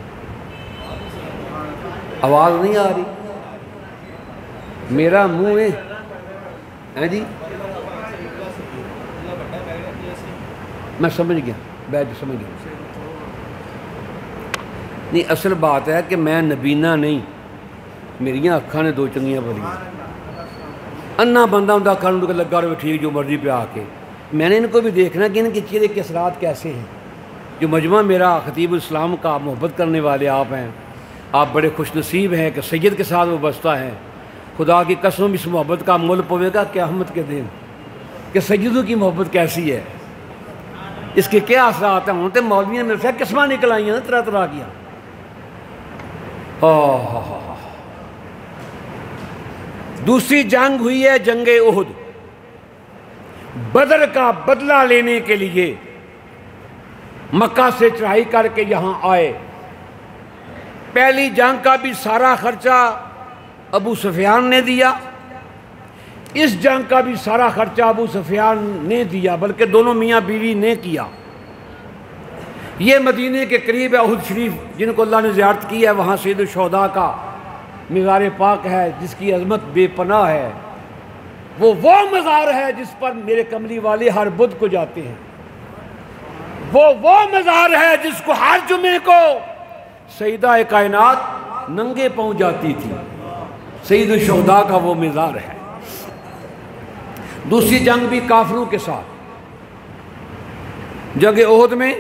آواز نہیں آ رہی، میرا منہ ہے جی، میں سمجھ گیا، بیج سمجھ گیا۔ نہیں، اصل بات ہے کہ میں نبینہ نہیں، میریاں اکھاں نے 2 چنگیاں بھریاں۔ انا بندہ ہوں کھڑا لگا رہے ٹھیک جو مرضی پہ آ کے. میں نے ان کو بھی دیکھنا کہ ان کے چہرے کے اثرات کیسے ہیں. جو مجمع میرا خطیب الاسلام کا محبت کرنے والے آپ ہیں, آپ بڑے خوش نصیب ہیں کہ سید کے ساتھ وہ بستا ہے. خدا کی قسم اس محبت کا مول پوے گا قیامت کے دن کہ سیدوں کی محبت کیسی ہے, اس کے کیا اثرات ہیں. ہوتے مولویوں نے میرے سے قسمیں نکل آئی ہیں طرح طرح کیا. دوسری جنگ ہوئی ہے جنگ احد. بدر کا بدلہ لینے کے لیے مکہ سے چڑھائی کر کے یہاں آئے. پہلی جنگ کا بھی سارا خرچہ ابو سفیان نے دیا, اس جنگ کا بھی سارا خرچہ ابو سفیان نے دیا, بلکہ دونوں میاں بیوی نے کیا. یہ مدینے کے قریب ہے احد شریف, جن کو اللہ نے زیارت کی ہے وہاں سید الشہداء کا مزار پاک ہے جس کی عظمت بے پناہ ہے. وہ مزار ہے جس پر میرے کملی والے ہر بدھ کو جاتے ہیں. وہ مزار ہے جس کو ہر جمعے کو سیدہ کائنات ننگے پاؤں جاتی تھی. سید الشہداء کا وہ مزار ہے. دوسری جنگ بھی کافروں کے ساتھ, جنگ احد میں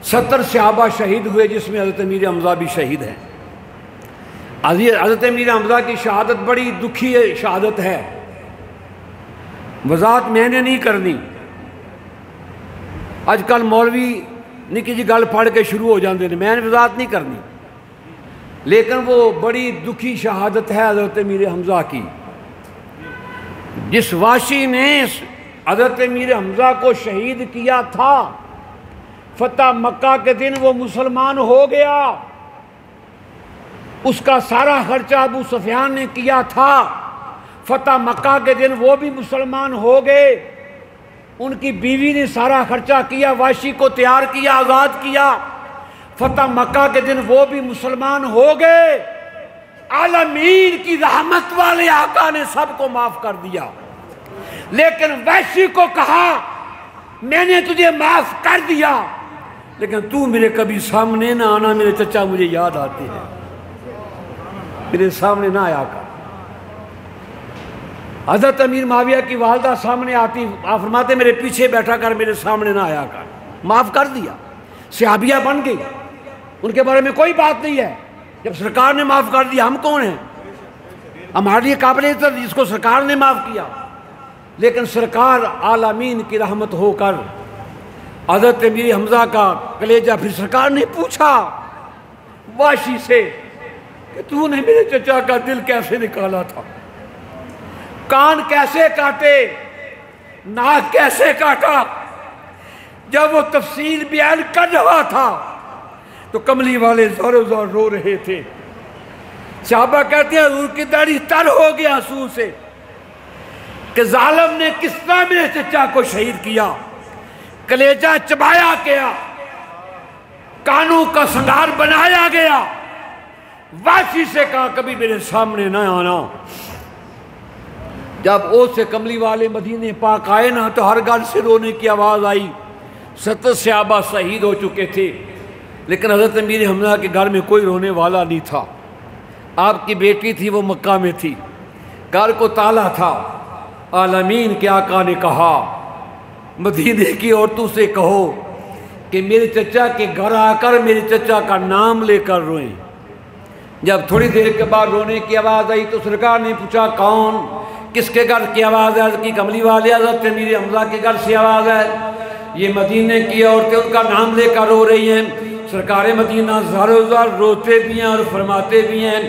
70 صحابہ شہید ہوئے, جس میں حضرت امیر حمزہ بھی شہید ہیں. حضرت امیر حمزہ کی شہادت بڑی دکھی شہادت ہے. وضاحت میں نے نہیں کرنی. اج کل مولوی نکی جی گل پڑھ کے شروع ہو جاندے نے, میں نے وضاحت نہیں کرنی. لیکن وہ بڑی دکھی شہادت ہے حضرت امیر حمزہ کی. جس واشی نے حضرت امیر حمزہ کو شہید کیا تھا, فتح مکہ کے دن وہ مسلمان ہو گیا. اس کا سارا خرچہ ابو سفیان نے کیا تھا. فتح مکہ کے دن وہ بھی مسلمان ہو گئے. ان کی بیوی نے سارا خرچہ کیا, واشی کو تیار کیا, آزاد کیا. فتح مکہ کے دن وہ بھی مسلمان ہو گئے. عالمین کی رحمت والے آقا نے سب کو معاف کر دیا. لیکن واشی کو کہا میں نے تجھے معاف کر دیا, لیکن تو میرے کبھی سامنے نہ آنا, میرے چچا مجھے یاد آتے ہیں, میرے سامنے نہ آیا کر. حضرت امیر معاویہ کی والدہ سامنے آتی, آپ فرماتے میرے پیچھے بیٹھا کر, میرے سامنے نہ آیا کر. معاف کر دیا, صحابیہ بن گئی, ان کے بارے میں کوئی بات نہیں ہے. جب سرکار نے معاف کر دیا, ہم کون ہیں؟ ہمارے لیے قابل عزت جس کو سرکار نے معاف کیا. لیکن سرکار عالمین کی رحمت ہو کر حضرت امیر حمزہ کا کلیجہ پھر سرکار نے پوچھا واشی سے کہ تو نے میرے چچا کا دل کیسے نکالا تھا, کان کیسے کاٹے, ناک کیسے کاٹا. جب وہ تفصیل بیان کر رہا تھا تو کملی والے زور زور رو رہے تھے. صحابہ کہتے ہیں حضور کی داڑھی تر ہو گیا آنسو سے کہ ظالم نے کس طرح میرے چچا کو شہید کیا. کلیجہ چبایا گیا, کانوں کا سنگار بنایا گیا. واشی سے کہا کبھی میرے سامنے نہ آنا. جب اوس سے کملی والے مدینے پاک آئے نا تو ہر گھر سے رونے کی آواز آئی. 70 صحابہ شہید ہو چکے تھے, لیکن حضرت امیر حمزہ کے گھر میں کوئی رونے والا نہیں تھا. آپ کی بیٹی تھی, وہ مکہ میں تھی, گھر کو تالا تھا. عالمین کے آقا نے کہا مدینے کی عورتوں سے کہو کہ میرے چچا کے گھر آ کر میرے چچا کا نام لے کر روئیں. جب تھوڑی دیر کے بعد رونے کی آواز آئی تو سرکار نے پوچھا کون, کس کے گھر کی آواز ہے؟ حضرت کی کملی والے حضرت امیر حمزہ کے گھر سے آواز ہے. یہ مدینے کی عورتیں ان کا نام لے کر رو رہی ہیں. سرکار مدینہ زارو زار روتے بھی ہیں اور فرماتے بھی ہیں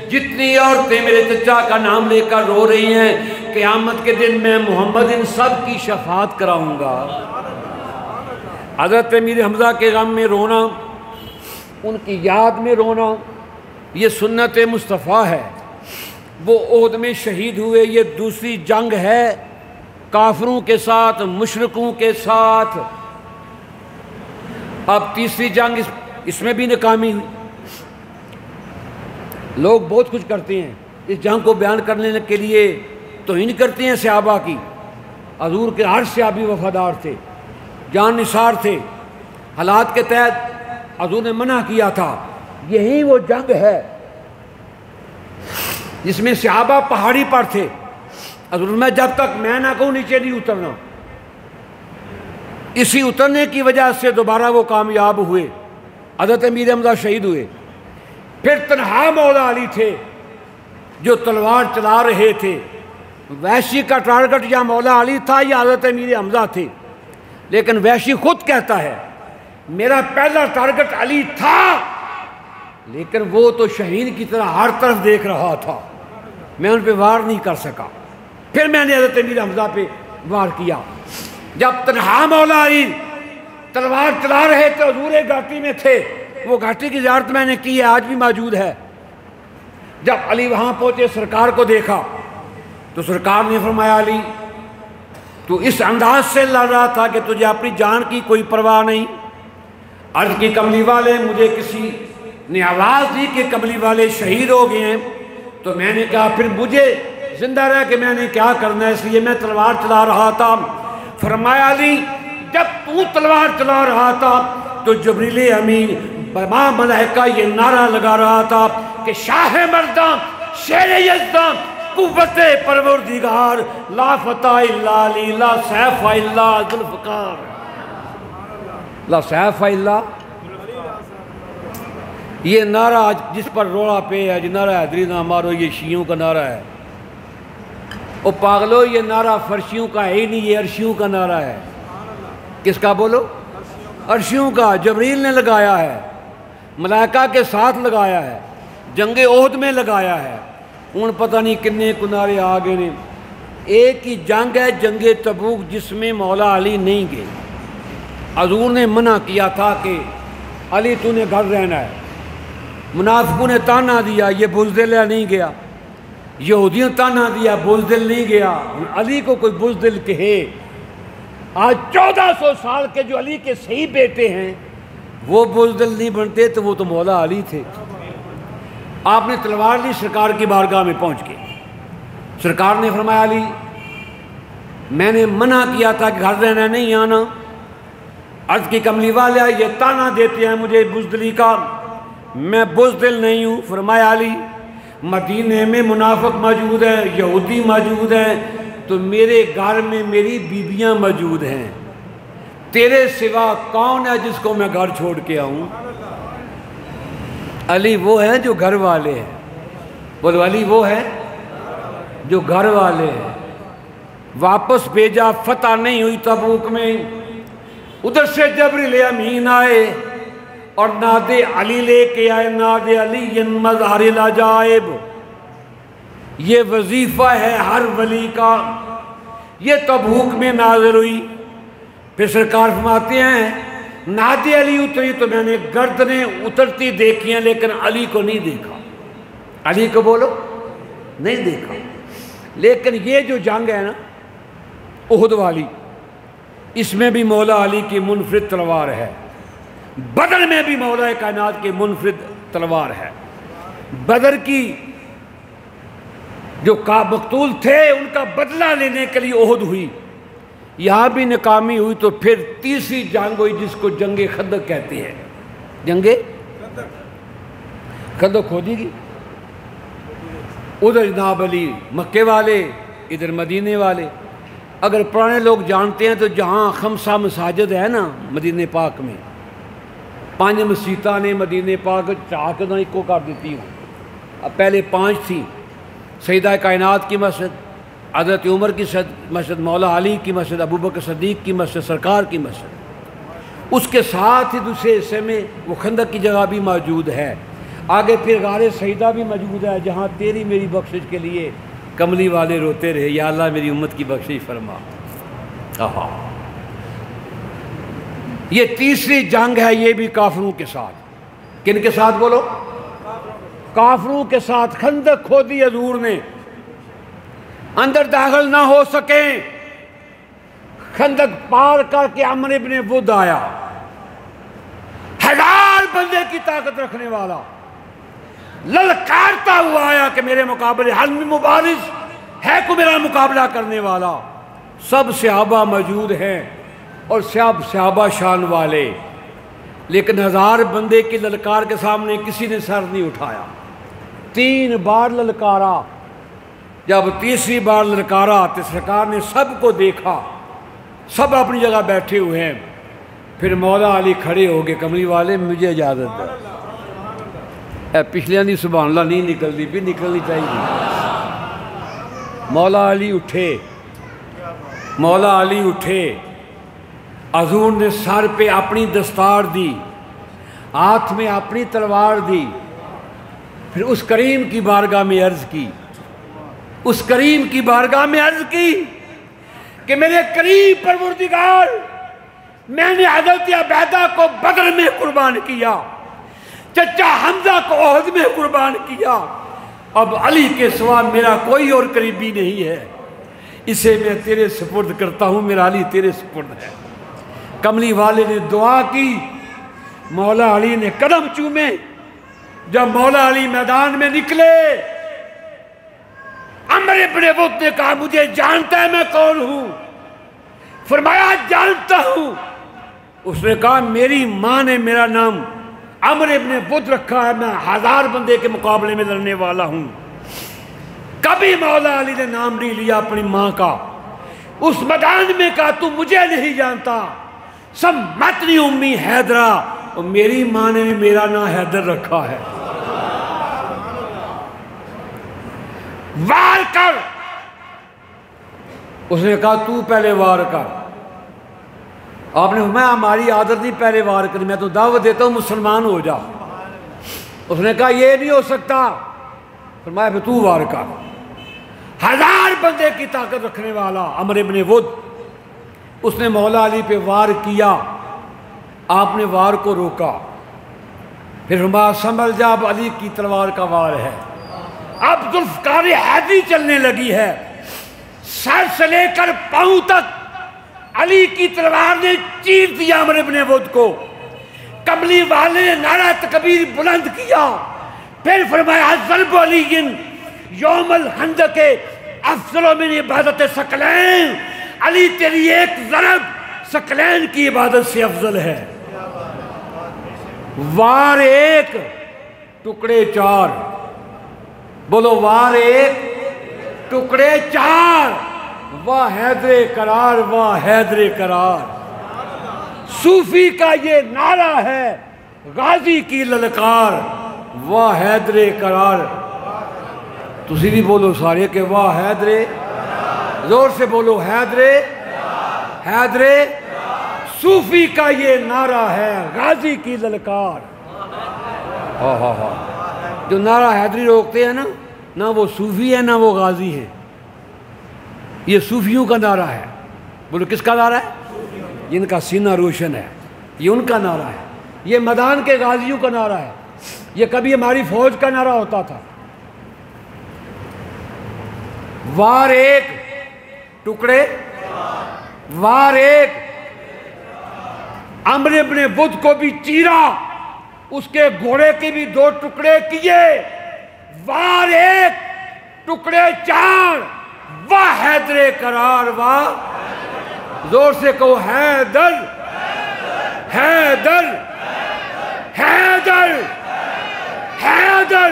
جتنی عورتیں میرے چچا کا نام لے کر رو رہی ہیں, قیامت کے دن میں محمد ان سب کی شفاعت کراؤں گا. حضرت امیر حمزہ کے غم میں رونا, ان کی یاد میں رونا, یہ سنت مصطفیٰ ہے. وہ احد میں شہید ہوئے. یہ دوسری جنگ ہے کافروں کے ساتھ, مشرکوں کے ساتھ. اب تیسری جنگ اس میں بھی ناکامی ہوئی. لوگ بہت کچھ کرتے ہیں اس جنگ کو بیان کرنے کے لیے, توہین کرتے ہیں صحابہ کی. حضور کے ہر صحابی وفادار تھے, جان نثار تھے. حالات کے تحت حضور نے منع کیا تھا. یہی وہ جنگ ہے جس میں صحابہ پہاڑی پر تھے, حضور میں جب تک میں نہ کہوں نیچے نہیں اترنا. اسی اترنے کی وجہ سے دوبارہ وہ کامیاب ہوئے، حضرت امیر حمزہ شہید ہوئے. پھر تنہا مولا علی تھے جو تلوار چلا رہے تھے. وحشی کا ٹارگٹ یا مولا علی تھا یا حضرت امیر حمزہ تھے، لیکن وحشی خود کہتا ہے میرا پہلا ٹارگٹ علی تھا، لیکن وہ تو شہید کی طرح ہر طرف دیکھ رہا تھا، میں ان پہ وار نہیں کر سکا. پھر میں نے حضرت امیر حمزہ پہ وار کیا. جب تنہا مولا علی تلوار چلا رہے تھے، حضور گھاٹی میں تھے. وہ گھاٹی کی زیارت میں نے کی ہے، آج بھی موجود ہے. جب علی وہاں پہنچے، سرکار کو دیکھا تو سرکار نے فرمایا علی تو اس انداز سے لڑ رہا تھا کہ تجھے اپنی جان کی کوئی پرواہ نہیں. عرض کی کملی والے، مجھے کسی نے آواز دی کہ کملی والے شہید ہو گئے ہیں، تو میں نے کہا پھر مجھے زندہ رہ کے میں نے کیا کرنا ہے، اس لیے میں تلوار چلا رہا تھا. فرمایا علی جب تو تلوار چلا رہا تھا تو جبریل امین با ملائکہ یہ نعرہ لگا رہا تھا کہ شاہ مردان، شیر یزدان، قوت پروردگار، لا فتح الا علی، لا سیف الا ذوالفقار، لا سیف الا. یہ نعرہ جس پر روڑا پہ ہے، جو نعرہ حیدری نہ مارو، یہ شیعوں کا نعرہ ہے. او پاگلو، یہ نعرہ فرشیوں کا ہے ہی نہیں، یہ عرشیوں کا نعرہ ہے. کس کا بولو؟ عرشیوں کا. جبریل نے لگایا ہے، ملائکہ کے ساتھ لگایا ہے، جنگ احد میں لگایا ہے. ان پتہ نہیں کتنے کنارے آگے نے. ایک ہی جنگ ہے جنگ تبوک جس میں مولا علی نہیں گئے. حضور نے منع کیا تھا کہ علی تو نے گھر رہنا ہے. منافقوں نے تانا دیا، یہ بزدل ہے، نہیں گیا. یہودیوں تانا دیا، بزدل نہیں گیا. علی کو کوئی بزدل کہے. آج 1400 سال کے جو علی کے صحیح بیٹے ہیں وہ بزدل نہیں بنتے، تو وہ تو مولا علی تھے. آپ نے تلوار لی، سرکار کی بارگاہ میں پہنچ کے سرکار نے فرمایا علی میں نے منع کیا تھا کہ گھر رہنا نہیں آنا. عرض کی کملی والے یہ تانا دیتے ہیں مجھے بزدلی کا، میں بزدل نہیں ہوں. فرمایا علی مدینے میں منافق موجود ہیں، یہودی موجود ہیں، تو میرے گھر میں میری بیویاں موجود ہیں. تیرے سوا کون ہے جس کو میں گھر چھوڑ کے آؤں؟ علی وہ ہیں جو گھر والے ہیں. بولو علی وہ ہے جو گھر والے ہیں. واپس بھیجا، فتح نہیں ہوئی تبوک میں. ادھر سے جبریل امین آئے اور ناد علی لے کے آئے. ناد علی مظہر العجائب، یہ وظیفہ ہے ہر ولی کا. یہ تبوک میں نازل ہوئی. پھر سرکار فرماتے ہیں ناد علی اتری تو میں نے گردنیں اترتی دیکھی ہیں، لیکن علی کو نہیں دیکھا. علی کو بولو نہیں دیکھا. لیکن یہ جو جنگ ہے نا احد والی، اس میں بھی مولا علی کی منفرد تلوار ہے. بدر میں بھی مولا کائنات کی منفرد تلوار ہے. بدر کی جو مقتول تھے ان کا بدلہ لینے کے لیے احد ہوئی. یہاں بھی ناکامی ہوئی تو پھر تیسری جنگ ہوئی جس کو جنگ خندق کہتے ہیں. جنگ خندق ہو گی. ادھر جناب علی مکے والے، ادھر مدینے والے. اگر پرانے لوگ جانتے ہیں تو جہاں خمسہ مساجد ہے نا مدینہ پاک میں، 5 مسجداں نے مدینہ پاک چاہ کے ایک کو کر دیتی ہوں. اب پہلے 5 تھی. سیدہ کائنات کی مسجد، حضرت عمر کی مسجد، مولا علی کی مسجد، ابو بکر صدیق کی مسجد، سرکار کی مسجد. اس کے ساتھ ہی دوسرے حصے میں وہ خندق کی جگہ بھی موجود ہے. آگے پھر غار سیدہ بھی موجود ہے جہاں تیری میری بخشش کے لیے کملی والے روتے رہے یا اللہ میری امت کی بخشش فرما. یہ تیسری جنگ ہے، یہ بھی کافروں کے ساتھ. کن کے ساتھ بولو؟ کافروں کے ساتھ. خندق کھودی حضور نے، اندر داخل نہ ہو سکیں. خندق پار کر کے عمرو ابن ود آیا، 1000 بندے کی طاقت رکھنے والا، للکارتا ہوا آیا کہ میرے مقابلے حل میں مبارز ہے کو میرا مقابلہ کرنے والا. سب صحابہ موجود ہیں اور سب صحابہ شان والے، لیکن 1000 بندے کی للکار کے سامنے کسی نے سر نہیں اٹھایا. 3 بار للکارا. جب تیسری بار للکارا تو سرکار نے سب کو دیکھا، سب اپنی جگہ بیٹھے ہوئے ہیں. پھر مولا علی کھڑے ہو گئے، کملی والے مجھے اجازت ہے. پچھلے نہیں سبحان اللہ نہیں نکلتی بھی نکلنی چاہیے. مولا علی اٹھے، مولا علی اٹھے، حضور نے سر پہ اپنی دستار دی، ہاتھ میں اپنی تلوار دی. پھر اس کریم کی بارگاہ میں عرض کی، اس کریم کی بارگاہ میں عرض کی کہ میرے کریم پروردگار، میں نے حضرت عبیدہ کو بدر میں قربان کیا، چچا حمزہ کو احد میں قربان کیا، اب علی کے سوا میرا کوئی اور قریبی نہیں ہے، اسے میں تیرے سپرد کرتا ہوں، میرا علی تیرے سپرد ہے. کملی والے نے دعا کی، مولا علی نے قدم چومے. جب مولا علی میدان میں نکلے، عمر بن ود نے کہا مجھے جانتا ہے میں کون ہوں؟ فرمایا جانتا ہوں. اس نے کہا میری ماں نے میرا نام عمر بن ود رکھا ہے، میں 1000 بندے کے مقابلے میں لڑنے والا ہوں. کبھی مولا علی نے نام نہیں لیا اپنی ماں کا. اس میدان میں کہا تو مجھے نہیں جانتا، سمتنی امی حیدرہ، اور میری ماں نے بھی میرا نام حیدر رکھا ہے. وار کر. اس نے کہا تو پہلے وار کر. آپ نے فرمایا ہماری عادت نہیں پہلے وار کرنی، میں تو دعوت دیتا ہوں مسلمان ہو جا. اس نے کہا یہ نہیں ہو سکتا. فرمایا پھر تو وار کر. 1000 بندے کی طاقت رکھنے والا عمر بن ود، اس نے مولا علی پہ وار کیا. آپ نے وار کو روکا. پھر فرمایا سنبھل جا، اب علی کی تلوار کا وار ہے. اب ذوالفقار حیدری چلنے لگی ہے، سر سے لے کر پاؤں تک علی کی تلوار نے چیر دیا عمر بن ود کو. کملی والے نے نعرہ تکبیر بلند کیا. پھر فرمایا ضرب علی یوم الخندق افضل من عبادت ثقلین، علی تیری ایک ضرب ثقلین کی عبادت سے افضل ہے. وار ایک ٹکڑے 4، بولو وار ایک ٹکڑے 4. واہ حیدر قرار، واہ حیدر قرار. صوفی کا یہ نعرہ ہے، غازی کی للکار، واہ حیدر قرار. تسی بھی بولو سارے کہ واہ حیدر، زور سے بولو حیدر، حیدر. صوفی کا یہ نعرہ ہے، غازی کی للکار. ہاں ہاں ہاں. جو نعرہ حیدری روکتے ہیں نا، نہ وہ صوفی ہے نہ وہ غازی ہے. یہ صوفیوں کا نعرہ ہے. بولو کس کا نعرہ ہے؟ جن کا سینہ روشن ہے، یہ ان کا نعرہ ہے. یہ میدان کے غازیوں کا نعرہ ہے. یہ کبھی ہماری فوج کا نعرہ ہوتا تھا. وار ایک ٹکڑے، وار ایک. عمر بن ود کو بھی چیرا، اس کے گھوڑے کے بھی 2 ٹکڑے کیے. وار ایک ٹکڑے 4. واہ حیدر قرار، واہ. زور سے کہو حیدر، حیدر، حیدر، حیدر،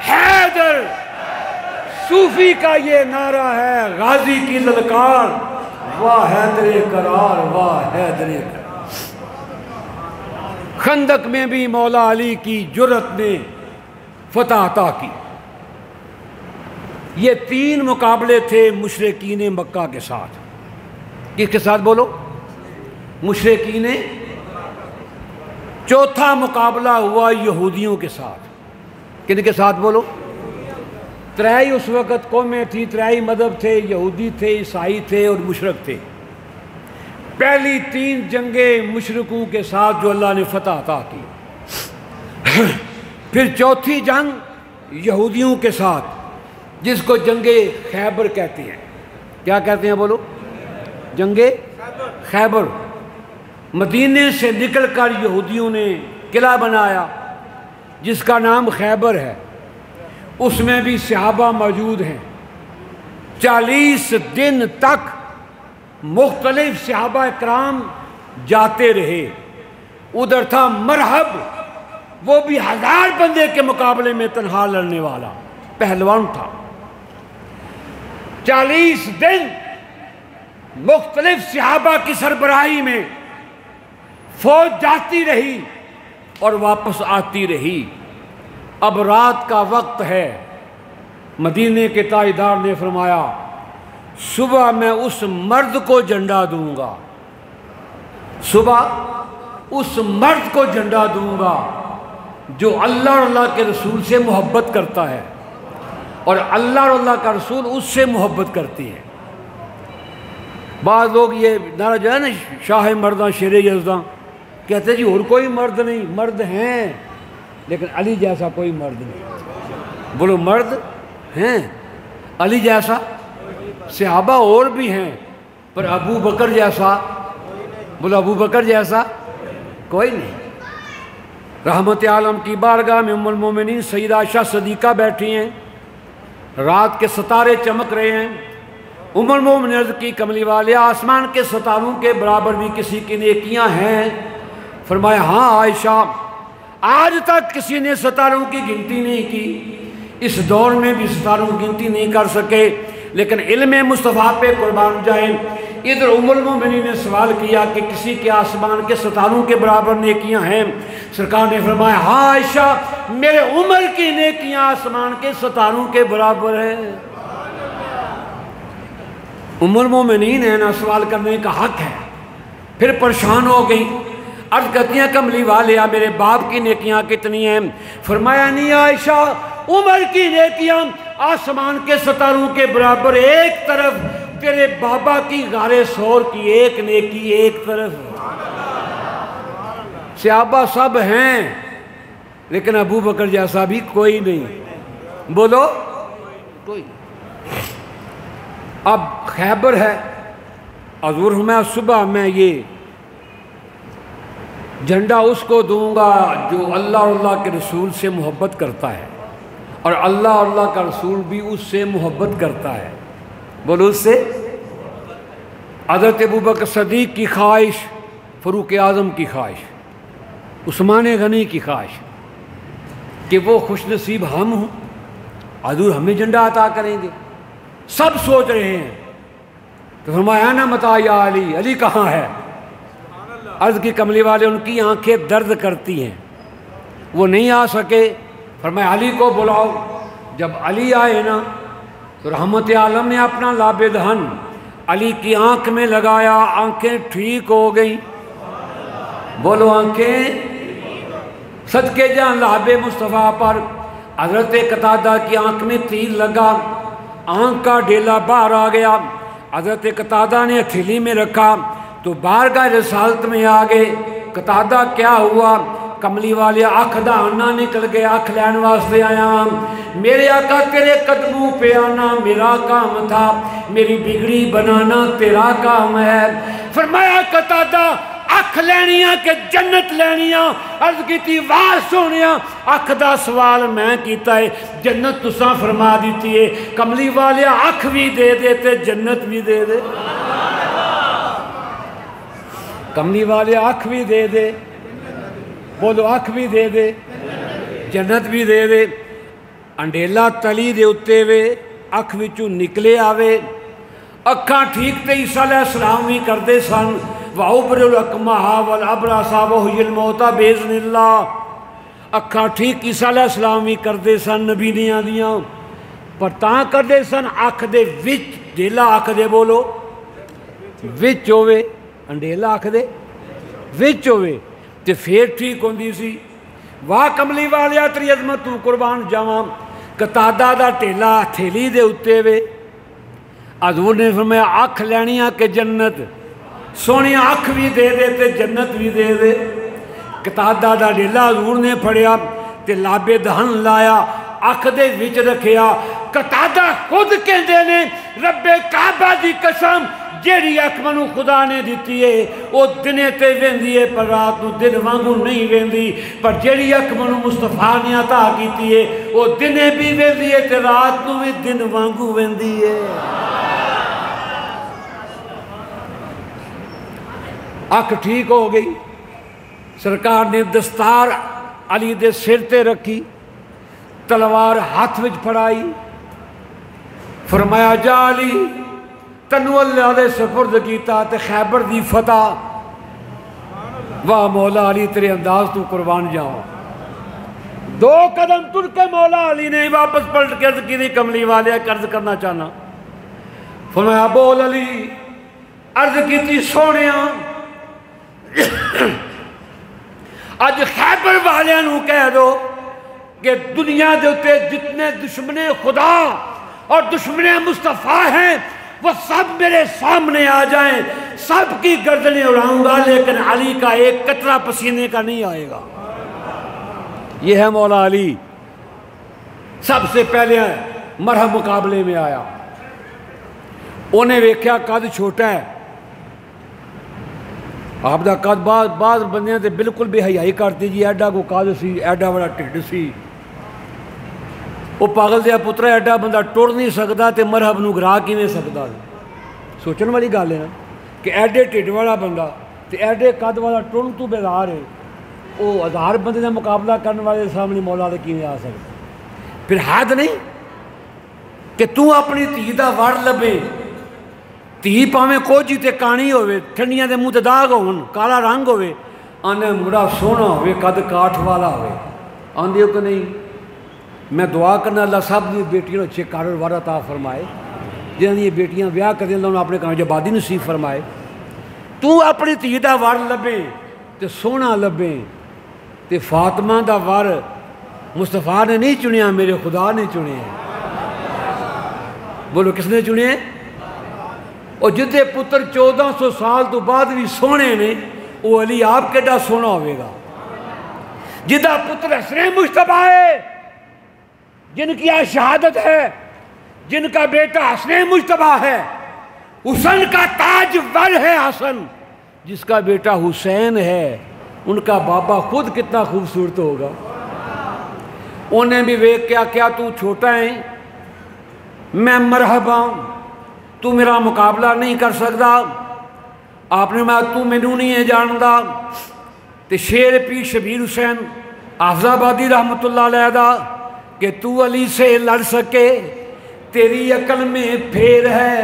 حیدر. صوفی کا یہ نعرہ ہے، غازی کی للکار، واہ حیدر قرار، واہ حیدر قرار. خندق میں بھی مولا علی کی جرت نے فتح عطا کی. یہ 3 مقابلے تھے مشرکین مکہ کے ساتھ. کس کے ساتھ بولو؟ مشرکین. چوتھا مقابلہ ہوا یہودیوں کے ساتھ. کن کے ساتھ بولو؟ 3 اس وقت قومیں تھیں، 3 مذہب تھے، یہودی تھے، عیسائی تھے اور مشرک تھے. پہلی 3 جنگیں مشرکوں کے ساتھ جو اللہ نے فتح عطا کی. پھر چوتھی جنگ یہودیوں کے ساتھ، جس کو جنگ خیبر کہتے ہیں. کیا کہتے ہیں بولو؟ جنگ خیبر. مدینے سے نکل کر یہودیوں نے قلعہ بنایا جس کا نام خیبر ہے. اس میں بھی صحابہ موجود ہیں. 40 دن تک مختلف صحابہ کرام جاتے رہے. ادھر تھا مرحب، وہ بھی 1000 بندے کے مقابلے میں تنہا لڑنے والا پہلوان تھا. 40 دن مختلف صحابہ کی سربراہی میں فوج جاتی رہی اور واپس آتی رہی۔ اب رات کا وقت ہے، مدینے کے تاجدار نے فرمایا صبح میں اس مرد کو جھنڈا دوں گا، صبح اس مرد کو جھنڈا دوں گا جو اللہ اور اللہ کے رسول سے محبت کرتا ہے اور اللہ اور اللہ کا رسول اس سے محبت کرتی ہے۔ بعض لوگ یہ نعرہ جو ہے نا شاہ مرداں شیر یزداں کہتے ہیں جی اور کوئی مرد نہیں، مرد ہیں لیکن علی جیسا کوئی مرد نہیں۔ بولو مرد ہیں علی جیسا، صحابہ اور بھی ہیں پر ابو بکر جیسا، بولو ابو بکر جیسا کوئی نہیں۔ رحمت عالم کی بارگاہ میں ام المومنین سیدہ عائشہ صدیقہ بیٹھی ہیں، رات کے ستارے چمک رہے ہیں۔ ام المومنین عرض کی کملی والے آسمان کے ستاروں کے برابر بھی کسی کی نیکیاں ہیں؟ فرمایا ہاں عائشہ، آج تک کسی نے ستاروں کی گنتی نہیں کی، اس دور میں بھی ستاروں کی گنتی نہیں کر سکے، لیکن علم مصطفیٰ پہ قربان جائیں۔ ادھر ام المومنین نے سوال کیا کہ کسی کے آسمان کے ستاروں کے برابر نیکیاں ہیں؟ سرکار نے فرمایا ہاں عائشہ، میرے عمر کی نیکیاں آسمان کے ستاروں کے برابر ہیں۔ ام المومنین ہے نا، سوال کرنے کا حق ہے۔ پھر پریشان ہو گئی، عرض کرتی ہیں کملی والیا میرے باپ کی نیکیاں کتنی ہیں؟ فرمایا نہیں عائشہ، عمر کی نیکیاں آسمان کے ستاروں کے برابر، ایک طرف تیرے بابا کی غار سور کی ایک نیکی ایک طرف۔ صحابہ سب ہیں لیکن ابو بکر جیسا بھی کوئی نہیں، بولو کوئی نہیں۔ اب خیبر ہے، حضور میں صبح میں یہ جھنڈا اس کو دوں گا جو اللہ اور اللہ کے رسول سے محبت کرتا ہے اور اللہ اور اللہ کا رسول بھی اس سے محبت کرتا ہے، بولو اس سے۔ حضرت ابوبکر صدیق کی خواہش، فاروق اعظم کی خواہش، عثمان غنی کی خواہش کہ وہ خوش نصیب ہم ہوں، حضور ہمیں جھنڈا عطا کریں گے۔ سب سوچ رہے ہیں تو فرمایا نا متا یا علی، علی کہاں ہے؟ عرض کی کملی والے ان کی آنکھیں درد کرتی ہیں، وہ نہیں آ سکے۔ فرمایا علی کو بلاؤ۔ جب علی آئے نا تو رحمت عالم نے اپنا لاب دہن علی کی آنکھ میں لگایا، آنکھیں ٹھیک ہو گئیں، بولو آنکھیں صدقے جان لاب مصطفیٰ پر۔ حضرت قتادہ کی آنکھ میں تیر لگا، آنکھ کا ڈیلا باہر آ گیا، حضرت قتادہ نے ہتھیلی میں رکھا تو بارگاہ رسالت میں آگے۔ قتادہ کیا ہوا؟ کملی والے اکھ دا آنا نکل گیا، اکھ لین واسطے آیا، میرے آقا تیرے قدموں پہ آنا میرا کام تھا، میری بگڑی بنانا تیرا کام ہے۔ فرمایا قتادہ اکھ لینیاں کہ جنت لینیاں؟ عرض کی تھی واہ سونیاں، اکھ دا سوال میں کیتا ہے، جنت تساں فرما دیتی ہے، کملی والے اکھ بھی دے دیتے جنت بھی دے دے، کملی والے اکھ بھی دے دے، بولو اکھ بھی دے دے جنت بھی دے دے۔ انڈیلا تلی دے اتے وے، اکھ وچوں نکلے آوے، اکھاں ٹھیک تے عیسیٰ علیہ السلام بھی کردے سن، وَعُبْرِ الْأَكْمَحَ وَالْأَبْرَصَ وَحْيِي الْمَوْتَى بِإِذْنِ اللَّهِ۔ اکھاں ٹھیک عیسیٰ علیہ السلام بھی کردے سن، نبی دیاں دیاں، پر تاں کردے سن اکھ دے وچ، ڈیلا اکھ دے بولو وچ ہوئے، انڈیلا اکھ دے وچ ہوئے تے پھر ٹھیک ہوندی سی۔ واہ کملی والیا تیری عظمت تو قربان جاواں، قتادہ دا ٹیلا ہتھیلی دے اتے وے، حضور نے فرمایا اکھ لینیاں کہ جنت؟ سونی اکھ بھی دے دے تے جنت بھی دے دے۔ قتادہ دا ڈیلا حضور نے پھڑیا تے لابے دہن لایا، اکھ دے وچ رکھیا۔ قتادہ خود کہندے نے رب کعبہ دی قسم جیڑی اکھ منو خدا نے دیتی ہے وہ دنے تے ویندی ہے پر رات نو دن وانگو نہیں ویندی، پر جیڑی اکھ منو مصطفیٰ نے عطا کیتی ہے وہ دنے بھی ویندی ہے تے رات نو بھی دن وانگو ویندی ہے۔ اکھ ٹھیک ہو گئی، سرکار نے دستار علی دے سر تے رکھی، تلوار ہاتھ وچ پھڑائی، فرمایا جا علی تنو اللہ دے سپرد کیتا تے خیبر دی فتح، واہ مولا علی تیرے انداز تو قربان جاؤ۔ 2 قدم تر کے مولا علی نے واپس پلٹ کے عرض کی دی کملی والے عرض کرنا چاہنا۔ فرمایا بول علی، عرض کی تھی سونیاں اج خیبر والے نو کہہ دو کہ دنیا دے اتے جتنے دشمن خدا اور دشمن مصطفیٰ ہیں وہ سب میرے سامنے آ جائیں، سب کی گردنیں اڑاؤں گا، لیکن علی کا ایک قطرہ پسینے کا نہیں آئے گا۔ یہ ہے مولا علی، سب سے پہلے مرحب مقابلے میں آیا۔ انہیں ویکھیا قد چھوٹا ہے، آپ دا قد بعض بندیاں تے بالکل بے حیائی کرتی جی، ایڈا کو قد سی، ایڈا بڑا ٹھڈ سی، وہ پاگل دیا پترا ایڈا بندہ ٹر نہیں سکتا تے مرحب نو گرا کیویں سکدا؟ سوچن والی گل ہے نا کہ ایڈے ٹھڈ والا بندہ تے ایڈے قد والا ٹرن تو بیزار ہے، وہ 1000 بندے کا مقابلہ کرنے والے سامنے مولا دے کیویں آ سکتا؟ پھر حد نہیں کہ تو اپنی دھی دا وڑ لبے، دھی پاویں کوجی تے کانی ہوئے، ٹھنڈیاں دے منہ تے داغ ہون، کالا رنگ ہوئے، آنے مڑا سونا ہوئے، قد کاٹھ والا ہوئے، آندے ہو کہ نہیں؟ میں دعا کرنا اللہ صاحب دی بیٹیوں اچھے کاروبار عطا فرمائے، جنہاں یہ بیٹیاں بیاہ کر دیں اللہ اپنے کام جبادی نصیب فرمائے۔ تو اپنی دھی دا وڑ لبے تے سونا لبے تے فاطمہ دا وڑ مصطفیٰ نے نہیں چنیا، میرے خدا نے چنے ہیں۔ بولو کس نے چنے ہیں؟ اور جدے پتر 1400 سال تو بعد بھی سونے نے، وہ علی آپ کیڈا سونا ہوئے گا۔ جدہ پتر حسن مجتبیٰ ہے، جن کی شہادت ہے، جن کا بیٹا حسن مجتبیٰ ہے، حسن کا تاج ور ہے حسن، جس کا بیٹا حسین ہے، ان کا بابا خود کتنا خوبصورت ہوگا۔ انہیں بھی ویکھ کیا تو چھوٹا ہے، میں مرحبا ہوں، تو میرا مقابلہ نہیں کر سکتا۔ آپ نے کہا تو مینوں نہیں ہے جاندا، تے شیر پی شبیر حسین حافظ آبادی رحمت اللہ علیہ دا کہ تو علی سے لڑ سکے تیری عقل میں پھیر ہے،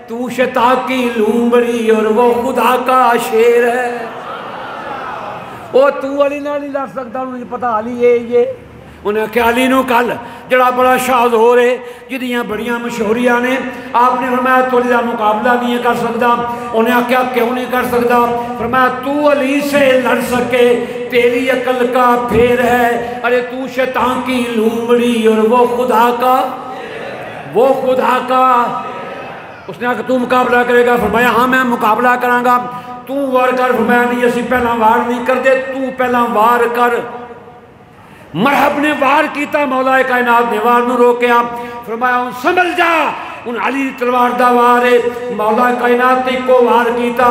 تو شتا کی لومڑی اور وہ خدا کا شیر ہے۔ وہ تو علی نہ نہیں لڑ سکتا، انہیں پتا علی یہ انہیں کہا علی نو کل جڑا بڑا شاہد ہو رہے جدیاں بڑیاں مشہوریاں نے، آپ نے فرمایا تو علی دا مقابلہ نہیں کر سکتا۔ انہیں کہا کیوں نہیں کر سکتا؟ فرمایا تو علی سے لڑ سکے تیری عقل کا پھیر ہے، ارے تو شیطان کی لومڑی اور وہ خدا کا اس نے کہا کہ تو مقابلہ کرے گا؟ فرمایا ہاں میں مقابلہ کراں گا۔ تو وار کر؟ فرمایا نہیں اسی پہلا وار نہیں کر دے، تو پہلا وار کر۔ مرحب نے وار کیتا، مولا کائنات نے وار نو روکیا، فرمایا ان سنبھل جا، ان علی تلوار دا وار ہے۔ مولا کائنات نے کو وار کیتا،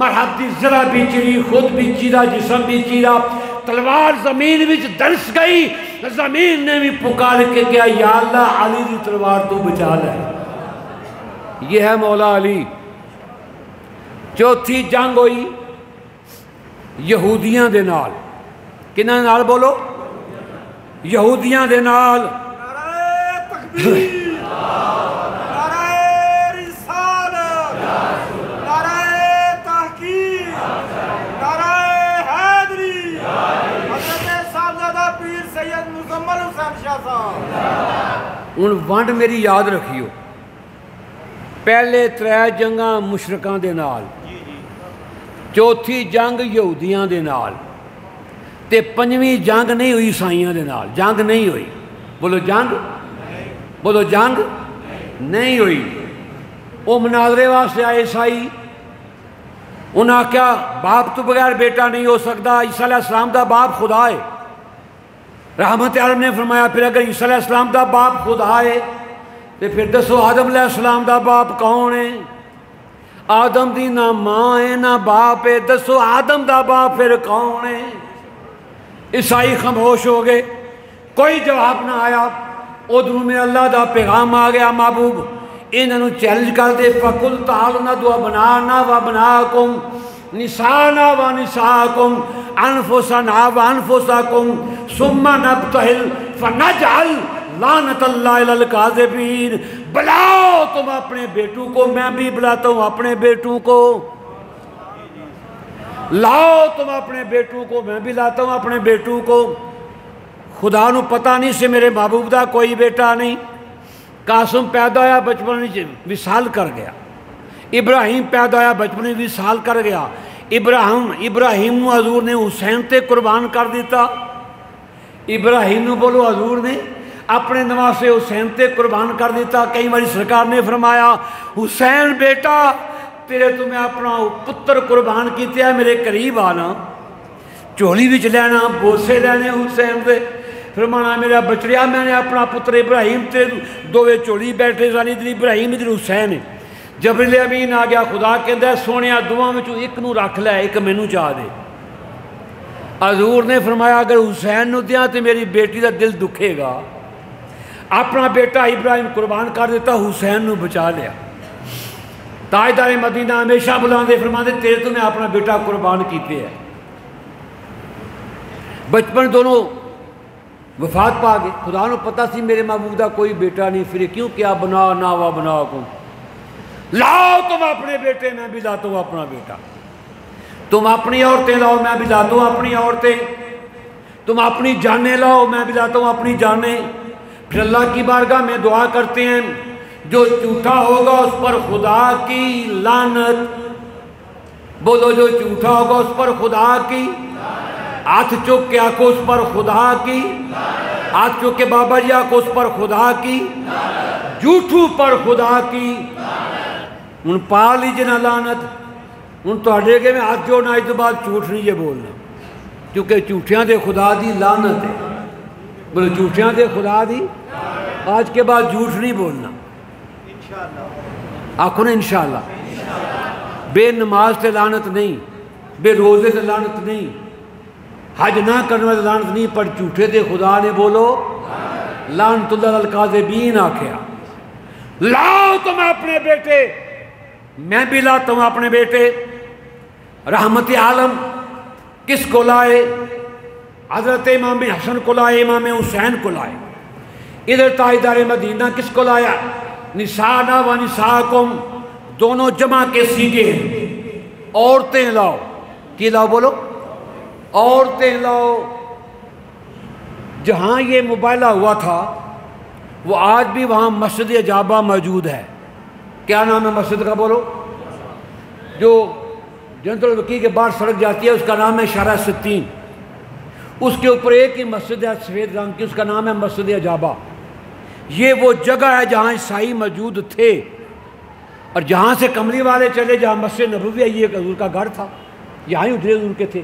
مرحب دی ذرا بھی چیری، خود بھی چیرا، جسم بھی چیرا، تلوار زمین وچ درس گئی، زمین نے بھی پکار کے کیا یا اللہ علی دی تلوار تو بچا لے۔ یہ ہے مولا علی۔ چوتھی جنگ ہوئی یہودیاں دے نال، کنہاں نال بولو؟ یہودیاں دے نال۔ نعرہ تکبیر، نعرہ رسالت، نعرہ تحقیق، نعرہ حیدری، حضرت صاحبزادہ پیر سید مزمل حسین شاہ صاحب۔ ان ونڈ میری یاد رکھیو، پہلے 3 جنگاں مشرکاں دے نال، چوتھی جنگ یہودیاں دے نال، تے 5ویں جنگ نہیں ہوئی عیسائیاں دے نال۔ جنگ نہیں ہوئی، بولو جنگ، بولو جنگ نہیں ہوئی۔ وہ مناظرے واسطے آئے عیسائی، انہاں کیا باپ تو بغیر بیٹا نہیں ہو سکتا، عیسیٰ علیہ السلام دا باپ خدا ہے۔ رحمت عالم نے فرمایا پھر اگر عیسیٰ علیہ السلام دا باپ خدا ہے تو پھر دسو آدم علیہ السلام دا باپ کون ہے؟ آدم دی نہ ماں ہے نہ باپ ہے، دسو آدم دا باپ پھر کون ہے؟ عیسائی خاموش ہو گئے، کوئی جواب نہ آیا۔ ادھروں میں اللہ دا پیغام آ گیا، محبوب انہوں چیلنج کر دے، فَقُلْ تَعَالُوا نَدْعُ أَبْنَاءَنَا وَأَبْنَاءَكُمْ نِسَاءَنَا وَنِسَاءَكُمْ أَنفُسَنَا وَأَنفُسَكُمْ ثُمَّ نَبْتَهِلْ فَنَجْعَلْ لعنت اللہ علی الکاذبین، بلاؤ تم اپنے بیٹوں کو، میں بھی بلاتا ہوں اپنے بیٹوں کو، لاؤ تم اپنے بیٹوں کو، میں بھی لاتا ہوں اپنے بیٹوں کو۔ خدا نو پتہ نہیں سے میرے محبوب دا کوئی بیٹا نہیں۔ قاسم پیدا ہویا بچپن وصال کر گیا، ابراہیم پیدا ہویا بچپن وصال کر گیا، ابراہیم نو حضور نے حسین تے قربان کر دیتا، ابراہیم نو بولو حضور نے اپنے نواسے حسین تے قربان کر دیتا۔ کئی باری سرکار نے فرمایا حسین بیٹا تیرے تو میں اپنا پتر قربان کیتے ہے، میرے قریب آنا، چولی وچ لینا، بوسے لینے حسین دے، فرمانا میرا بچڑیا میں نے اپنا پتر ابراہیم تے دووے چولی بیٹھے سن، ادھر ابراہیم ادھر حسین ہے۔ جبریل امین آ گیا، خدا کہندا ہے سونیا دواں وچوں ایک نو رکھ لے، ایک مینوں چاہ دے۔ حضور نے فرمایا اگر حسین نو دیاں تے میری بیٹی دا دل دکھے گا، اپنا بیٹا ابراہیم قربان کر دیتا، حسین نو بچا لیا۔ تاجدار مدینہ ہمیشہ بلاندے فرماندے تیرے تو میں اپنا بیٹا قربان کیتے ہے۔ بچپن دونوں وفات پا گئے، خدا نو پتہ سی میرے محبوب دا کوئی بیٹا نہیں، پھر کیوں کیا بنا ناوا بنا کو، لاؤ تم اپنے بیٹے، میں بھی لاتا ہوں اپنا بیٹا، تم اپنی عورتیں لاؤ، میں بھی لاتا ہوں اپنی عورتیں، تم اپنی جانیں لاؤ، میں بھی لاتا ہوں اپنی جانیں۔ پھر اللہ کی بارگاہ میں دعا کرتے ہیں جو جھوٹا ہوگا اس پر خدا کی لعنت، بولو جو جھوٹا ہوگا اس پر خدا کی، ہاتھ چوک کے آکو اس پر خدا کی، ہاتھ چوک کے بابا جی آکو اس پر خدا کی، جھوٹو پر خدا کی، ان پا لیجیے نہ لعنت، ان تو اڈے کے میں ہاتھ جوڑنا، اس تو بعد جھوٹ نہیں یہ بولنا، کیونکہ جھوٹیاں دے خدا دی لعنت ہے، بولو جھوٹیاں دے خدا دی، آج کے بعد جھوٹ نہیں بولنا، آخو نا انشاءاللہ، بے نماز تے لعنت نہیں، بے روزے تے لعنت نہیں، حج نہ کرنے والے لعنت نہیں، پر جھوٹے دے خدا نے بولو لعنت اللہ الکاذبین آکھیا۔ لاؤ تم اپنے بیٹے، میں بھی لاتا ہوں اپنے بیٹے۔ رحمت عالم کس کو لائے؟ حضرت امام حسن کو لائے، امام حسین کو لائے۔ ادھر تاجدار مدینہ کس کو لایا؟ نساءنا و نساءکم، دونوں جمع کے سیگے ہیں، عورتیں لاؤ، کی لاؤ بولو؟ عورتیں لاؤ۔ جہاں یہ مباہلہ ہوا تھا وہ آج بھی وہاں مسجد اجابہ موجود ہے۔ کیا نام ہے مسجد کا بولو؟ جو جنت الوقیع کے باہر سڑک جاتی ہے اس کا نام ہے شارع ستین، اس کے اوپر ایک ہی مسجد ہے سفید رنگ کی، اس کا نام ہے مسجد اجابہ۔ یہ وہ جگہ ہے جہاں عیسائی موجود تھے، اور جہاں سے کملی والے چلے جہاں مسجد نبوی ہے، یہ حضور کا گھر تھا، یہاں ہی ادھر حضور کے تھے۔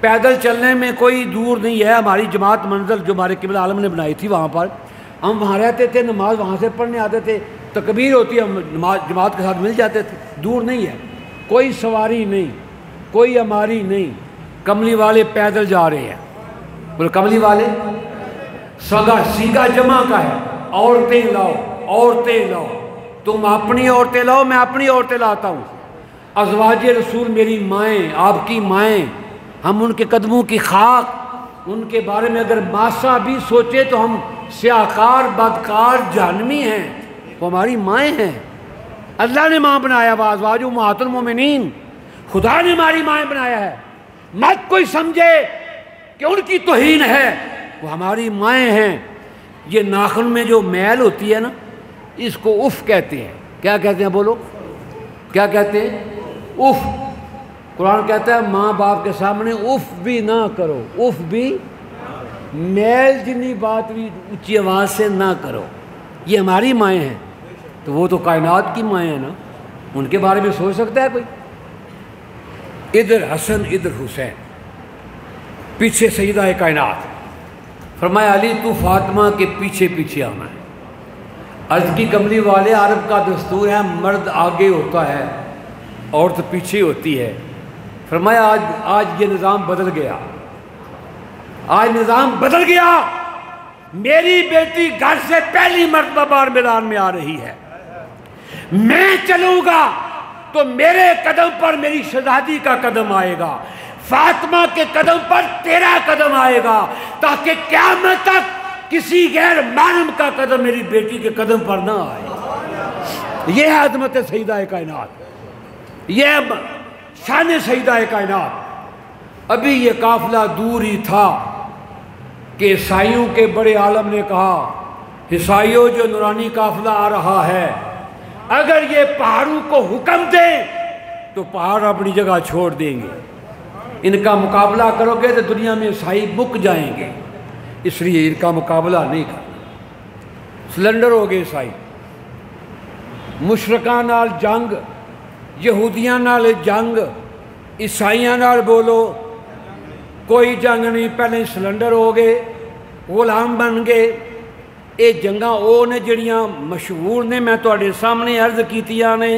پیدل چلنے میں کوئی دور نہیں ہے، ہماری جماعت منزل جو ہمارے قبلہ عالم نے بنائی تھی وہاں پر ہم وہاں رہتے تھے، نماز وہاں سے پڑھنے آتے تھے، تکبیر ہوتی ہے، ہم نماز جماعت کے ساتھ مل جاتے تھے، دور نہیں ہے، کوئی سواری نہیں، کوئی ہماری نہیں، کملی والے پیدل جا رہے ہیں، بولے کملی والے سیگا جمع کا ہے، عورتیں لاؤ، عورتیں لاؤ، تم اپنی عورتیں لاؤ، میں اپنی عورتیں لاتا ہوں۔ ازواج رسول میری مائیں، آپ کی مائیں، ہم ان کے قدموں کی خاک، ان کے بارے میں اگر ماسا بھی سوچے تو ہم سیاکار بدکار جہنمی ہیں، وہ ہماری مائیں ہیں، اللہ نے ماں بنایا، ازواج امہات المومنین، خدا نے ہماری مائیں بنایا ہے، مت کوئی سمجھے کہ ان کی توہین ہے، وہ ہماری مائیں ہیں۔ یہ ناخن میں جو میل ہوتی ہے نا، اس کو اف کہتے ہیں، کیا کہتے ہیں بولو؟ کیا کہتے ہیں؟ اف۔ قرآن کہتا ہے ماں باپ کے سامنے اف بھی نہ کرو، اف بھی، میل جنی بات بھی اونچی آواز سے نہ کرو، یہ ہماری مائیں ہیں، تو وہ تو کائنات کی مائیں ہیں نا، ان کے بارے میں سوچ سکتا ہے کوئی؟ ادھر حسن ادھر حسین، پیچھے سیدہ کائنات، فرمایا علی تو فاطمہ کے پیچھے پیچھے آنا ہے۔ عرض کی کملی والے، عرب کا دستور ہے مرد آگے ہوتا ہے عورت پیچھے ہوتی ہے، فرمایا آج یہ نظام بدل گیا، آج نظام بدل گیا، میری بیٹی گھر سے پہلی مرتبہ بار میدان میں آ رہی ہے، میں چلوں گا تو میرے قدم پر میری شہزادی کا قدم آئے گا، فاطمہ کے قدم پر تیرا قدم آئے گا، تاکہ قیامت تک کسی غیر محرم کا قدم میری بیٹی کے قدم پر نہ آئے۔ یہ ہے عظمت سیدہ کائنات، یہ ہے شان سیدہ کائنات۔ ابھی یہ قافلہ دور ہی تھا کہ عیسائیوں کے بڑے عالم نے کہا، عیسائیوں جو نورانی قافلہ آ رہا ہے، اگر یہ پہاڑوں کو حکم دیں تو پہاڑ اپنی جگہ چھوڑ دیں گے، ان کا مقابلہ کرو گے تو دنیا میں عیسائی مک جائیں گے، اس لیے ان کا مقابلہ نہیں کرنا۔ سلنڈر ہو گئے عیسائی، مشرکاں نال جنگ، یہودیاں نال جنگ، عیسائیاں نال بولو کوئی جنگ نہیں، پہلے سلنڈر ہو گئے، غلام بن گئے۔ یہ جنگاں او نے جڑیاں مشہور نے، میں تواڈے سامنے عرض کیتیاں نے۔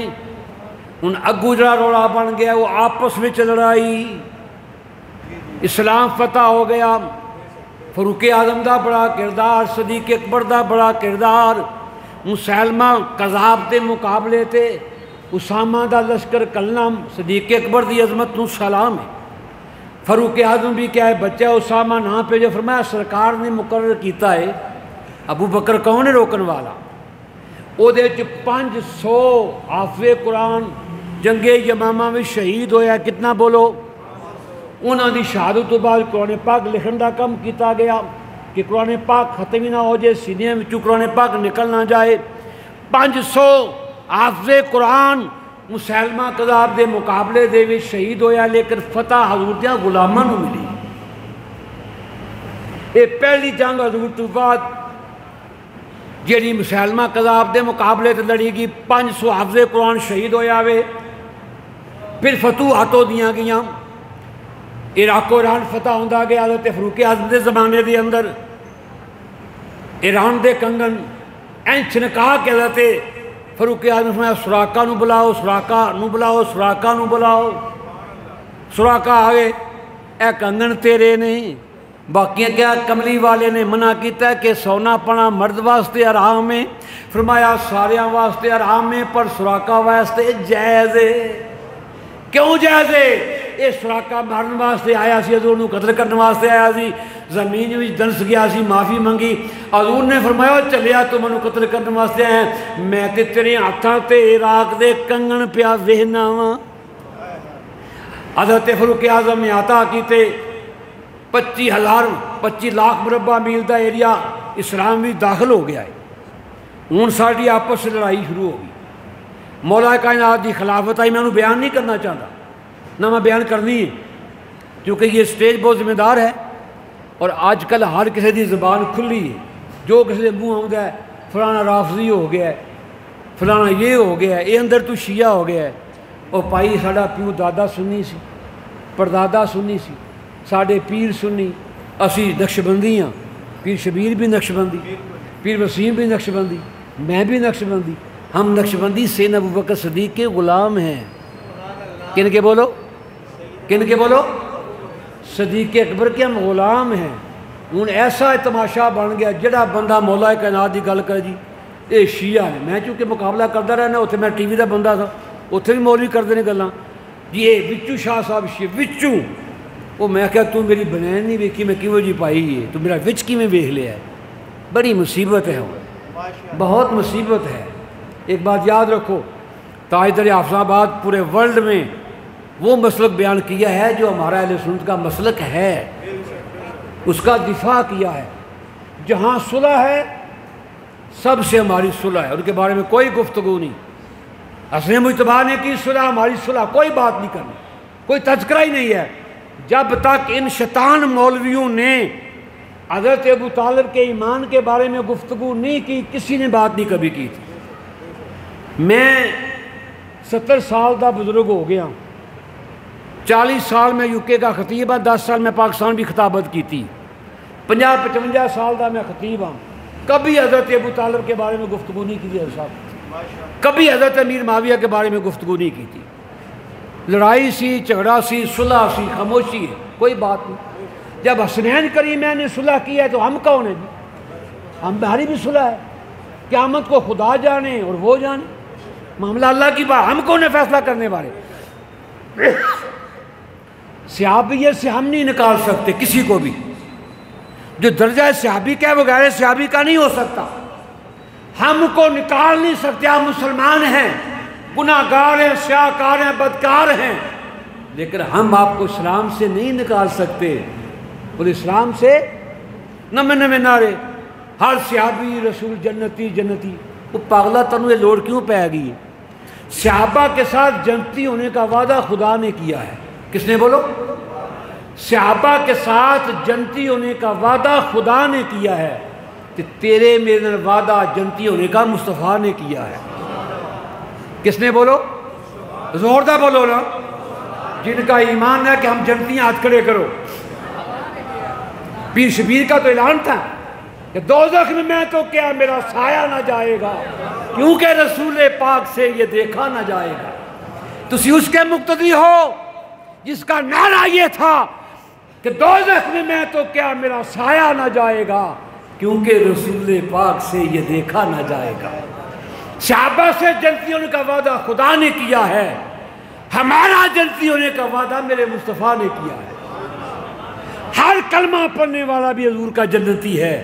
ہن اگو جڑا رولا بن گیا وہ آپس میں لڑائی، اسلام فتح ہو گیا، فاروق اعظم دا بڑا کردار، صدیق اکبر دا بڑا کردار، مسلمہ کذاب دے مقابلے تے اسامہ دا لشکر کلنا، صدیق اکبر دی عظمت نو سلام ہے۔ فاروق اعظم بھی کیا ہے بچہ اسامہ نہ پہ جو فرمایا سرکار نے مقرر کیتا ہے، ابو بکر کون ہے روکن والا؟ او دے چ 500 حافظ قرآن جنگ یمامہ میں شہید ہویا، کتنا بولو؟ انہاں دی شہادت تو بعد قرآن پاک لکھن دا کم کیتا گیا کہ قرآن پاک ختم ہی نہ ہو جائے، سینے میں قرآن پاک نکل نہ جائے۔ 500 حافظ قرآن مسلمہ کذاب دے مقابلے دے وچ شہید ہویا، لیکن فتح حضور دیاں غلاماں نوں ملی۔ یہ پہلی جنگ حضور تو بعد جیڑی مسلمہ کذاب دے مقابلے تے لڑی گی، 500 حافظ قرآن شہید ہویا وے۔ پھر فتوحاتوں دیاں گیاں، عراق و ایران فتح ہوندا گیا حضرت فاروق اعظم دے زمانے دے اندر۔ ایران دے کنگن این چھنکا کے حضرت فاروق اعظم نے فرمایا سراقہ نو بلاؤ، سراقہ نو بلاؤ، سراقہ نو بلاؤ۔ سراقہ آگے، اے کنگن تیرے نہیں، باقیاں کیا کملی والے نے منع کیتا ہے کہ سونا پنا مرد واسطے حرام ہے، فرمایا ساریاں واسطے حرام ہے پر سراقہ واسطے جائز ہے۔ کیوں جائز ہے؟ یہ سراقہ مارن واسطے آیا سی، حضور نو قتل کرنے واسطے آیا سی، زمین وچ دنس گیا سی، معافی منگی، حضور نے فرمایا چلیا تو منو قتل کرنے واسطے آیا، میں تے تیرے ہاتھاں تے عراق دے کنگن پیا وہنا وا۔ حضرت فاروق اعظم نے عطا کیتے 25 لاکھ مربع میل دا ایریا اسلام بھی داخل ہو گیا ہے۔ ہوں ساری آپس سے لڑائی شروع ہو گئی، مولا کائنات دی خلافت آئی۔ میں انہوں بیان نہیں کرنا چاہتا، نہ میں بیان کرنی ہے کیونکہ یہ سٹیج بہت ذمہ دار ہے، اور آج کل ہر کسی دی زبان کھلی ہے، جو کسی دے منہ آؤں ہے فلانا رافضی ہو گیا ہے، فلانا یہ ہو گیا ہے، یہ اندر تو شیعہ ہو گیا ہے۔ اور پائی ساڈا پیو دادا سنی سی، پردادا سنی سی، ساڈے پیر سنی، اسی نقشبندی ہاں، پیر شبیر بھی نقشبندی، پیر وسیم بھی نقشبندی، میں بھی نقشبندی، ہم نقشبندی سین ابو بکر صدیق کے غلام ہیں۔ کن کے بولو؟ کن کے بولو؟ صدیق اکبر کے ہم غلام ہیں۔ ہوں ایسا تماشا بن گیا، جڑا بندہ مولا کائنات دی گل کرے جی یہ شیعہ نے، میں چونکہ مقابلہ کرتا رہنا، اتنے میں ٹی وی کا بندہ تھا، اتنے بھی مولوی کرتے ہیں گلاں جی یہ وچو شاہ صاحب شیعہ وچو، وہ میں کہا تو میری بنین نہیں ویکھی، میں کیوں جی پائی ہے، تو میرا وچ کی میں ویکھ لیا ہے۔ بڑی مصیبت ہے، بہت مصیبت ہے۔ ایک بات یاد رکھو، تاجدر حافظ آباد پورے ورلڈ میں وہ مسلک بیان کیا ہے جو ہمارا اہل سنت کا مسلک ہے، اس کا دفاع کیا ہے۔ جہاں صلح ہے سب سے ہماری صلح ہے، ان کے بارے میں کوئی گفتگو نہیں۔ حسن مجتبیٰ نے کی صلح، ہماری صلح، کوئی بات نہیں کرنی، کوئی تذکرہ ہی نہیں ہے۔ جب تک ان شیطان مولویوں نے حضرت ابو طالب کے ایمان کے بارے میں گفتگو نہیں کی، کسی نے بات نہیں کبھی کی تھی۔ میں 70 سال دا بزرگ ہو گیا، 40 سال میں UK کا خطیب ہاں، 10 سال میں پاکستان بھی خطابت کی تھی، 50-55 سال دا میں خطیب ہاں، کبھی حضرت ابو طالب کے بارے میں گفتگو نہیں کی تھی حضرت صاحب، کبھی حضرت امیر معاویہ کے بارے میں گفتگو نہیں کی تھی۔ لڑائی سی، جھگڑا سی، صلح سی، خاموشی ہے، کوئی بات نہیں۔ جب حسنین کریمین نے صلح کی ہے تو ہم کون ہیں جی؟ ہماری بھی صلح ہے، قیامت کو خدا جانے اور وہ جانے، معاملہ اللہ کی بات، ہم کون ہے فیصلہ کرنے والے؟ صحابیت سے ہم نہیں نکال سکتے کسی کو بھی، جو درجہ صحابی کا ہے وہ غیر صحابی کا نہیں ہو سکتا. ہم کو نکال نہیں سکتے. ہم مسلمان ہیں، گناہ گار ہیں، سیاہ کار ہیں، بدکار ہیں، لیکن ہم آپ کو اسلام سے نہیں نکال سکتے. اور اسلام سے نمے نمے نعرے، ہر صحابی رسول جنتی جنتی. وہ پاگلا تنو یہ لوڑ کیوں پہ گئی؟ صحابہ کے ساتھ جنتی ہونے کا وعدہ خدا نے کیا ہے. کس نے بولو؟ صحابہ کے ساتھ جنتی ہونے کا وعدہ خدا نے کیا ہے. کہ تیرے میرے وعدہ جنتی ہونے کا مصطفیٰ نے کیا ہے. کس نے بولو؟ زوردہ بولو نا. جن کا ایمان ہے کہ ہم جنتیاں ہاتھ کھڑے کرو. پیر شبیر کا تو اعلان تھا کہ دوزخ میں تو کیا میرا سایہ نہ جائے گا، کیونکہ رسول پاک سے یہ دیکھا نہ جائے گا. تسی اس کے مقتدی ہو جس کا نعرہ یہ تھا کہ دوزخ میں تو کیا میرا سایہ نہ جائے گا، کیونکہ رسول پاک سے یہ دیکھا نہ جائے گا. صحابہ سے جنتی ہونے کا وعدہ خدا نے کیا ہے، ہمارا جنتی ہونے کا وعدہ میرے مصطفیٰ نے کیا ہے. ہر کلمہ پڑھنے والا بھی حضور کا جنتی ہے.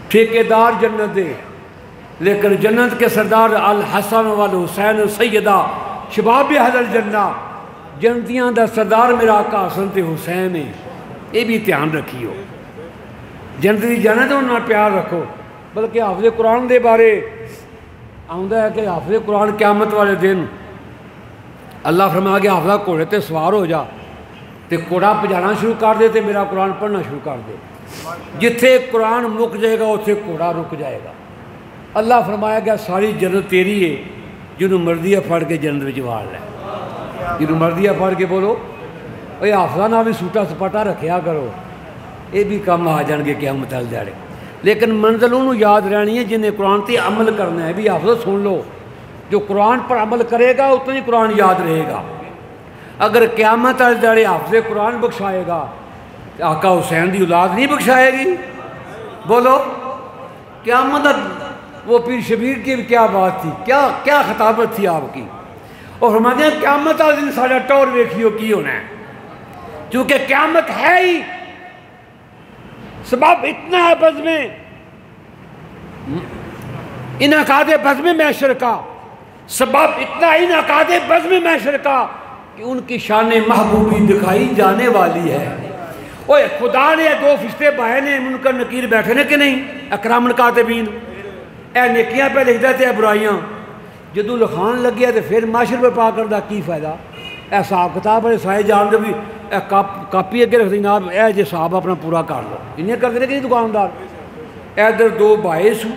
ٹھیکیدار جنت دے، لیکن جنت کے سردار الحسن والحسین سیدہ شباب اہل الجنہ، جنتیاں دا سردار میرا آقا حسن تے حسین ہے. یہ بھی دھیان رکھیو. جنتی جنت انہاں پیار رکھو. بلکہ حافظ قرآن دے بارے آؤندہ ہے کہ حافظ قرآن قیامت والے دن اللہ فرما کہ حافظہ گھوڑے تے سوار ہو جا تے گھوڑا پجانا شروع کر دے تے میرا قرآن پڑھنا شروع کر دے. جتھے قرآن مک جائے گا اتھے گھوڑا رک جائے گا. اللہ فرمایا گیا ساری جنت تیری ہے، جنہوں مرضی ہے پھڑ کے جنت وچ واڑ لے. جنہوں مرضی ہے پھڑ کے بولو اے حافظہ نہ بھی سوٹا سپاٹا رکھیا کرو، یہ بھی کم آ جان گے قیامت والے دیہڑے. لیکن منزل انہوں یاد رہنی ہے جنہیں قرآن تے عمل کرنا ہے. بھی حافظ سن لو، جو قرآن پر عمل کرے گا اتنا ہی قرآن یاد رہے گا. اگر قیامت والے دیہڑے حافظ قرآن بخشائے گا آقا حسین دی اولاد نہیں بخشائے گی. بولو قیامت وہ پیر شبیر کی کیا بات تھی، کیا خطابت تھی آپ کی. اور فرماتے ہیں قیامت والے دن سارا ٹور ویکھیو کی ہونا ہے، چونکہ قیامت ہے ہی. سبب اتنا ہے بزم انعقاد بزم محشر کا، سبب اتنا انعقاد بزم محشر کا کہ ان کی شان محبوبی دکھائی جانے والی ہے. اوہ خدا نے دو فرشتے بھائے نے منکر نکیر بیٹھے نے کہ نہیں، اکرام کاتبین. اے نیکیاں پہ لکھ دیتے ہیں برائیاں، جدو لکھان لگیا تو پھر معاشر پہ پا کر دا کی فائدہ. اے صاحب کتاب ہے سائے جان دے بھی اے کاپی اگے رکھ دینا، اے جے صاحب اپنا پورا کر لو. انہیں کر دینے کہ دکاندار اے در دو بھائی سو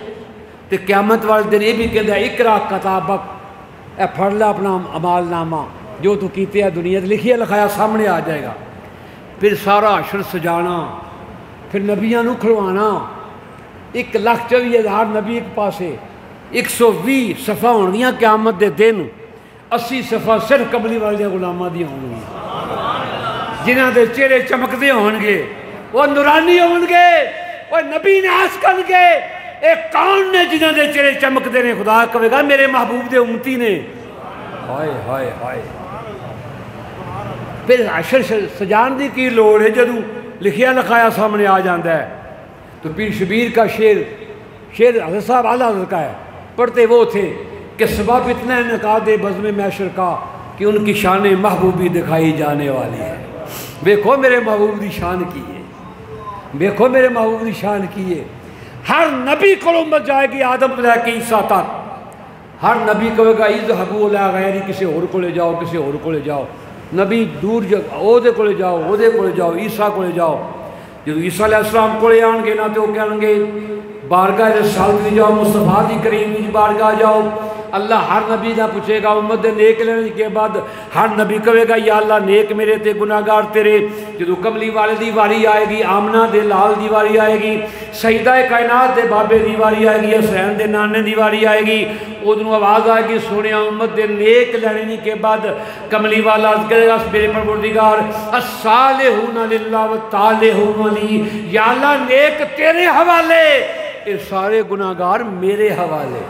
تے قیامت والے دن یہ بھی کہتا ہے اقرا کتابک، اے پڑھ لے اپنا عمال نامہ جو تو کیتے ہیں دنیا لکھیا لکھایا سامنے آ جائے گا. پھر سارا حشر سجانا، پھر نبیاں نو کھلوانا. 1,24,000 نبی ایک پاسے، 120 صفحہ ہون گیاں قیامت دے دن. 80 صفحہ صرف قبلی والے غلاماں دی ہون گی، جنہاں دے چہرے چمکدے ہون گے، وہ نورانی ہون گے، وہ نبی ناس کن گے. ایک کون نے جنہاں دے چہرے چمکدے نے، خدا کہے گا میرے محبوب دے امتی نے. ہائے ہائے ہائے. پھر حشر سجان دی کی لوڑ ہے جدو لکھیا لکھایا سامنے آ جاندہ ہے. تو پیر شبیر کا شعر حضرت صاحب اعلیٰ حضرت کا ہے، پڑھتے وہ تھے کہ سبب اتنا انعقاد بزم محشر کا کہ ان کی شان محبوبی دکھائی جانے والی ہے. دیکھو میرے محبوب دی شان کی ہے، دیکھو میرے محبوب دی شان کی ہے. ہر نبی کو امت جائے گی آدم سے لے کے عیسیٰ تک. ہر نبی کہے گا اذهبوا الی غیری، کسی اور کو لے جاؤ، کسی اور کو لے جاؤ. نبی دور او دے کو لے جاؤ، او دے کو لے جاؤ، عیسیٰ کو لے جاؤ. جب عیسیٰ علیہ السلام کو لے آن گے نا تو کہیں گے بارگاہ رسالت دی جاؤ، مصطفیٰ دی کریم دی بارگاہ جاؤ. اللہ ہر نبی نہ پوچھے گا امت دے نیک لینے کے بعد ہر نبی کہے گا یا اللہ نیک میرے تے گناہگار تیرے. جدو کملی والے دی واری آئے گی، آمنہ دے لال دی واری آئے گی، سیدہ کائنات دے بابے دی واری آئے گی، حسین دے نانے دی واری آئے گی. ادھروں آواز آئے گی سونے امت دے نیک لینے کے بعد کملی والا کہے گا میرے پروردگار الصالحون للہ والطالحون لی، یا اللہ نیک تیرے حوالے، یہ سارے گناہگار میرے حوالے.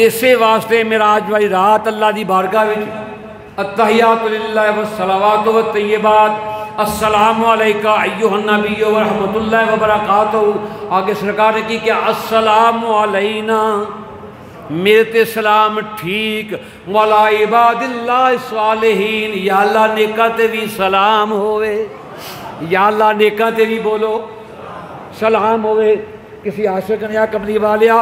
اسے واسطے معراج والی رات اللہ دی بارگاہ وچ التحیات للہ والصلوات والطیبات السلام علیکہ ایھا النبی ورحمۃ اللہ وبرکاتہ۔ آگے سرکار نے کی کہ السلام علینا، میرے تے سلام ٹھیک، وعلی عباد اللہ الصالحین، یا اللہ نیکاں تے بھی سلام ہوئے، یا اللہ نیکاں تے بھی بولو سلام ہوئے۔ کسی عاشق نے یا قبلی والیا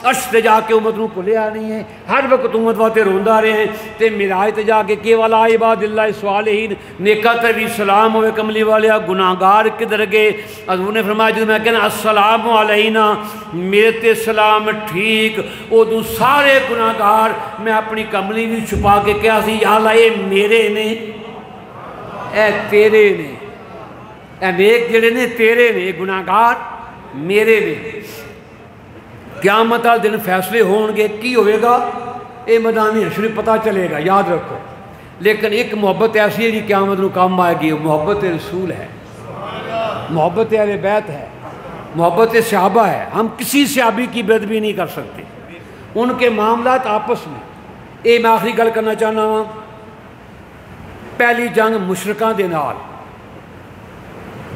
اشتے جا کے امت نو بھولیا نہیں ہے، ہر وقت امت واتے روندا رہے ہیں تے معراج تے جا کے کہ والا عباد اللہ الصالحین، نیکاں تے بھی سلام ہوئے۔ کملی والیا گناہگار کدھر گئے؟ حضور نے فرمایا جب میں کہنا السلام علینا، میرے تے سلام ٹھیک، ادو سارے گناہگار میں اپنی کملی بھی چھپا کے کہا سی یا اللہ اے میرے نے، اے تیرے نے، اے نیک جڑے نے تیرے نے، گناہگار میرے نے۔ قیامت والے دن فیصلے ہون گے، کی ہوئے گا اے میدان حشر پتہ چلے گا، یاد رکھو۔ لیکن ایک محبت ایسی ہے جی قیامت نو کام آئے گی، محبت رسول ہے، محبت اہل بیت ہے، محبت صحابہ ہے۔ ہم کسی صحابی کی بے ادبی نہیں کر سکتے، ان کے معاملات آپس میں۔ میں آخری گل کرنا چاہنا ہوں، پہلی جنگ مشرکاں دے نال،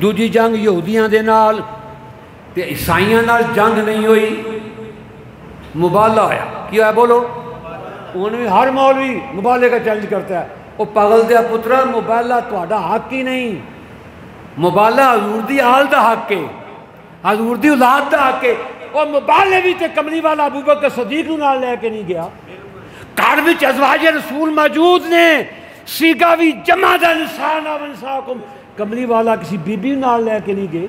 دوجی جنگ یہودیاں دے نال تے عیسائیاں نال جنگ نہیں ہوئی، مبالہ ہویا۔ کیا ہے بولو؟ انہوں نے ہر مولوی مبالے کا چیلنج کرتا ہے، وہ پاگل دیا پترا مبالہ تہاڈا حق ہی نہیں، مبالہ حضور دی آل دا حق ہے، حضور دی اولاد دا حق ہے۔ اور مبالے بھی تے کملی والا ابو بکر صدیق نو نال لے کے نہیں گیا، گھر وچ ازواج رسول موجود نے، سیگا بھی جمع دا نسانا ونساکم، کملی والا کسی بی بی نال لے کے نہیں گئے،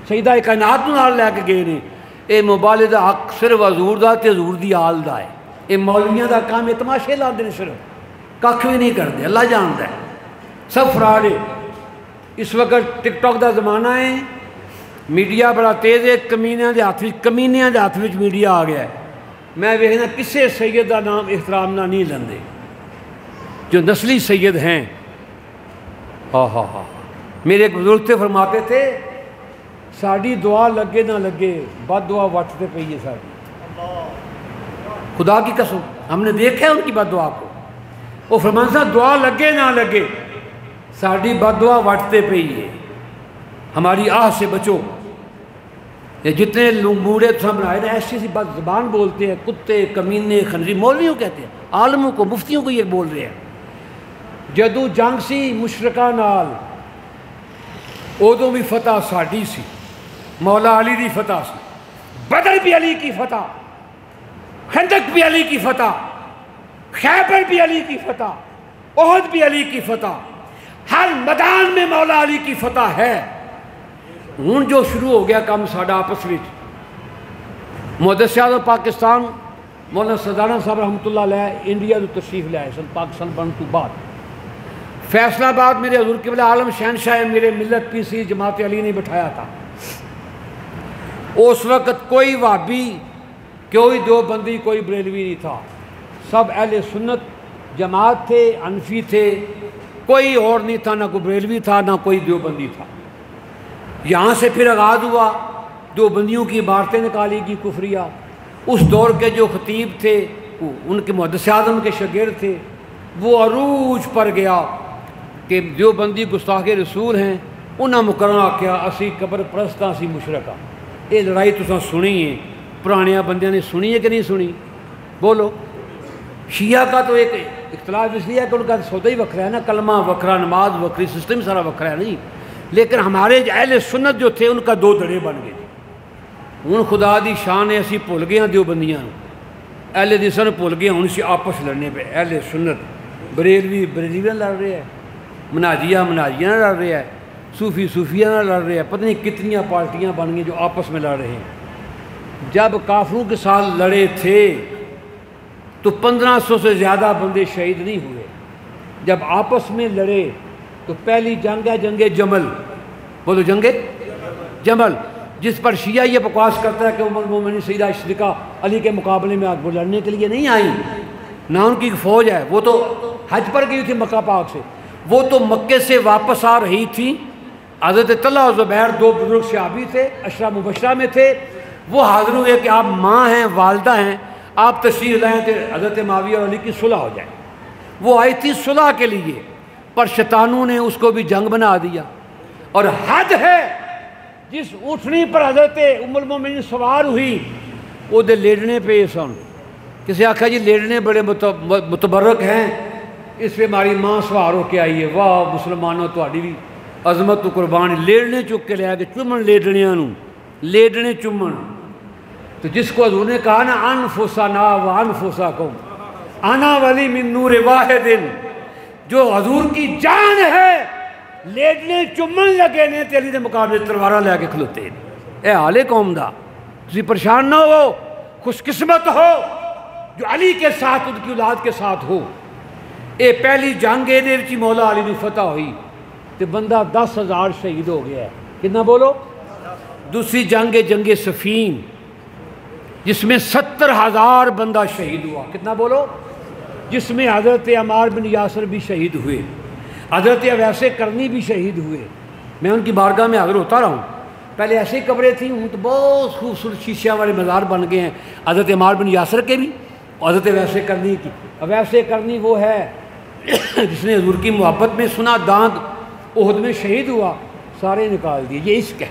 سیدہ کائنات نال لے کے گئے نے۔ اے مبالے دا حق صرف حضور دا تے حضور دی آل دا ہے۔ اے مولویاں دا کام اے تماشے لاندے نے، صرف ککھ بھی نہیں کرتے، اللہ جانتا ہے، سب فراڈ ہے۔ اس وقت ٹک ٹاک دا زمانہ ہے، میڈیا بڑا تیز ہے، کمینیاں دے ہاتھ وچ میڈیا آ گیا ہے۔ میں ویکھنا کسے سید دا نام احترام نہ نہیں لیندے، جو نسلی سید ہیں۔ میرے ایک بزرگ تھے فرماتے تھے ساڑی دعا لگے نہ لگے بد دعا وٹتے پئی ہے ساری، خدا کی قسم ہم نے دیکھا ہے ان کی بد دعا کو۔ وہ فرماتے تھے دعا لگے نہ لگے ساڑی بد دعا وٹتے پئی ہے، ہماری آہ سے بچو۔ یہ جتنے لوگ موڑے تو بنائے نا ایسی سی بد زبان بولتے ہیں، کتے کمینے خنزیر، مولویوں کہتے ہیں، عالموں کو مفتیوں کو یہ بول رہے ہیں۔ جدو جنگ سی مشرکاں نال ادو بھی فتح ساڑی سی، مولا علی دی فتح سی، بدر بھی علی کی فتح، خندق بھی علی کی فتح، خیبر بھی علی کی فتح، احد بھی علی کی فتح، ہر میدان میں مولا علی کی فتح ہے۔ ہوں جو شروع ہو گیا کام ساڈا آپس میں، محدث اعظم پاکستان مولانا سردانا صاحب رحمۃ اللہ علیہ انڈیا تو تشریف لے آئے سن، پاکستان بن تو بعد فیصلہ آباد میرے حضور قبلہ عالم شہنشاہ میرے ملت پی سی جماعت علی نے بٹھایا تھا۔ اس وقت کوئی وہابی، کوئی دیوبندی، کوئی بریلوی نہیں تھا، سب اہل سنت جماعت تھے، حنفی تھے، کوئی اور نہیں تھا، نہ کوئی بریلوی تھا نہ کوئی دیوبندی تھا۔ یہاں سے پھر آغاز ہوا، دیوبندیوں کی عبارتیں نکالی گی کفریہ۔ اس دور کے جو خطیب تھے ان کے محدث اعظم کے شاگرد تھے، وہ عروج پر گیا کہ دیوبندی گستاخ رسول ہیں، انہاں مقررہ کیا اسی قبر پرستاں اسی مشرکاں۔ یہ لڑائی تساں سنی ہے، پرانے بندیاں نے سنی ہے کہ نہیں سنی؟ بولو۔ شیعہ کا تو ایک اختلاف اس لیے ہے کہ ان کا سودا ہی وکھرا ہے نا، کلمہ وکھرا، نماز وکھری، سسٹم سارا وکھرا ہے نہیں، لیکن ہمارے اہل سنت جو تھے ان کا دو دھڑے بن گئے۔ ہوں خدا دی شان ہے اسی بھول گئے ہیں دیوبندیاں، اہل حدیث بھول گئے، ہوں اسی آپس لڑنے پہ، اہل سنت بریلوی بریلویاں لڑ رہے ہیں، مناجیہ مناجیاں لڑ رہے ہیں، صوفی صوفیاں لڑ رہے ہیں، پتہ نہیں کتنی پارٹیاں بن گئی جو آپس میں لڑ رہے ہیں۔ جب کافروں کے ساتھ لڑے تھے تو 1500 سے زیادہ بندے شہید نہیں ہوئے۔ جب آپس میں لڑے تو پہلی جنگ ہے جنگ جمل، بولو جنگ جمل، جس پر شیعہ یہ بکواس کرتا ہے کہ ام المومنین سیدہ اشرقہ علی کے مقابلے میں وہ لڑنے کے لیے نہیں آئیں، نہ ان کی فوج ہے، وہ تو حج پر گئی تھی مکہ پاک سے، وہ تو مکے سے واپس آ رہی تھی۔ حضرت طلحہ اور زبیر دو بزرگ صحابی تھے، عشرہ مبشرہ میں تھے، وہ حاضر ہوئے کہ آپ ماں ہیں، والدہ ہیں، آپ تشریف لائیں تو حضرت معاویہ اور علی کی صلح ہو جائے۔ وہ آئی تھی صلح کے لیے، پر شیطانوں نے اس کو بھی جنگ بنا دیا. اور حد ہے جس اٹھنی پر حضرت ام المومنین سوار ہوئی وہ دے لیڈنے پہ سن. کسی آکھا جی لیڈنے بڑے متبرک ہیں، اس پہ ہماری ماں سوار ہو کے آئی ہے. واہ مسلمانوں تہاڈی بھی عظمت تو قربان. لیڈنے چک کے لے کے چومن لیڈنیاں نو، لیڈنے چومن. تو جس کو حضور نے کہا نا انفسنا و انفسکم انا ولی من نور واحد، جو حضور کی جان ہے لیڈنے چومن لگے نے تے علی دے مقابلے تلواراں لے کے کھلوتے ہیں. اے حال قوم دا، تسی پریشان نہ ہو، خوش قسمت ہو جو علی کے ساتھ ان کی اولاد کے ساتھ ہو. اے پہلی جنگ دے وچ مولا علی نے فتح ہوئی تے بندہ 10,000 شہید ہو گیا ہے. کتنا بولو؟ دوسری جنگ جنگ صفین جس میں 70,000 بندہ شہید ہوا. کتنا بولو؟ جس میں حضرت عمار بن یاسر بھی شہید ہوئے، حضرت اویس کرنی بھی شہید ہوئے. میں ان کی بارگاہ میں حاضر ہوتا رہا ہوں. پہلے ایسی قبریں تھیں، ہوں تو بہت خوبصورت شیشیاں والے مزار بن گئے ہیں حضرت عمار بن یاسر کے بھی اور حضرت اویس کرنی کی. اویس کرنی وہ ہے جس نے حضور کی محبت میں سنا دانت احد میں شہید ہوا، سارے نکال دیے. یہ عشق ہے،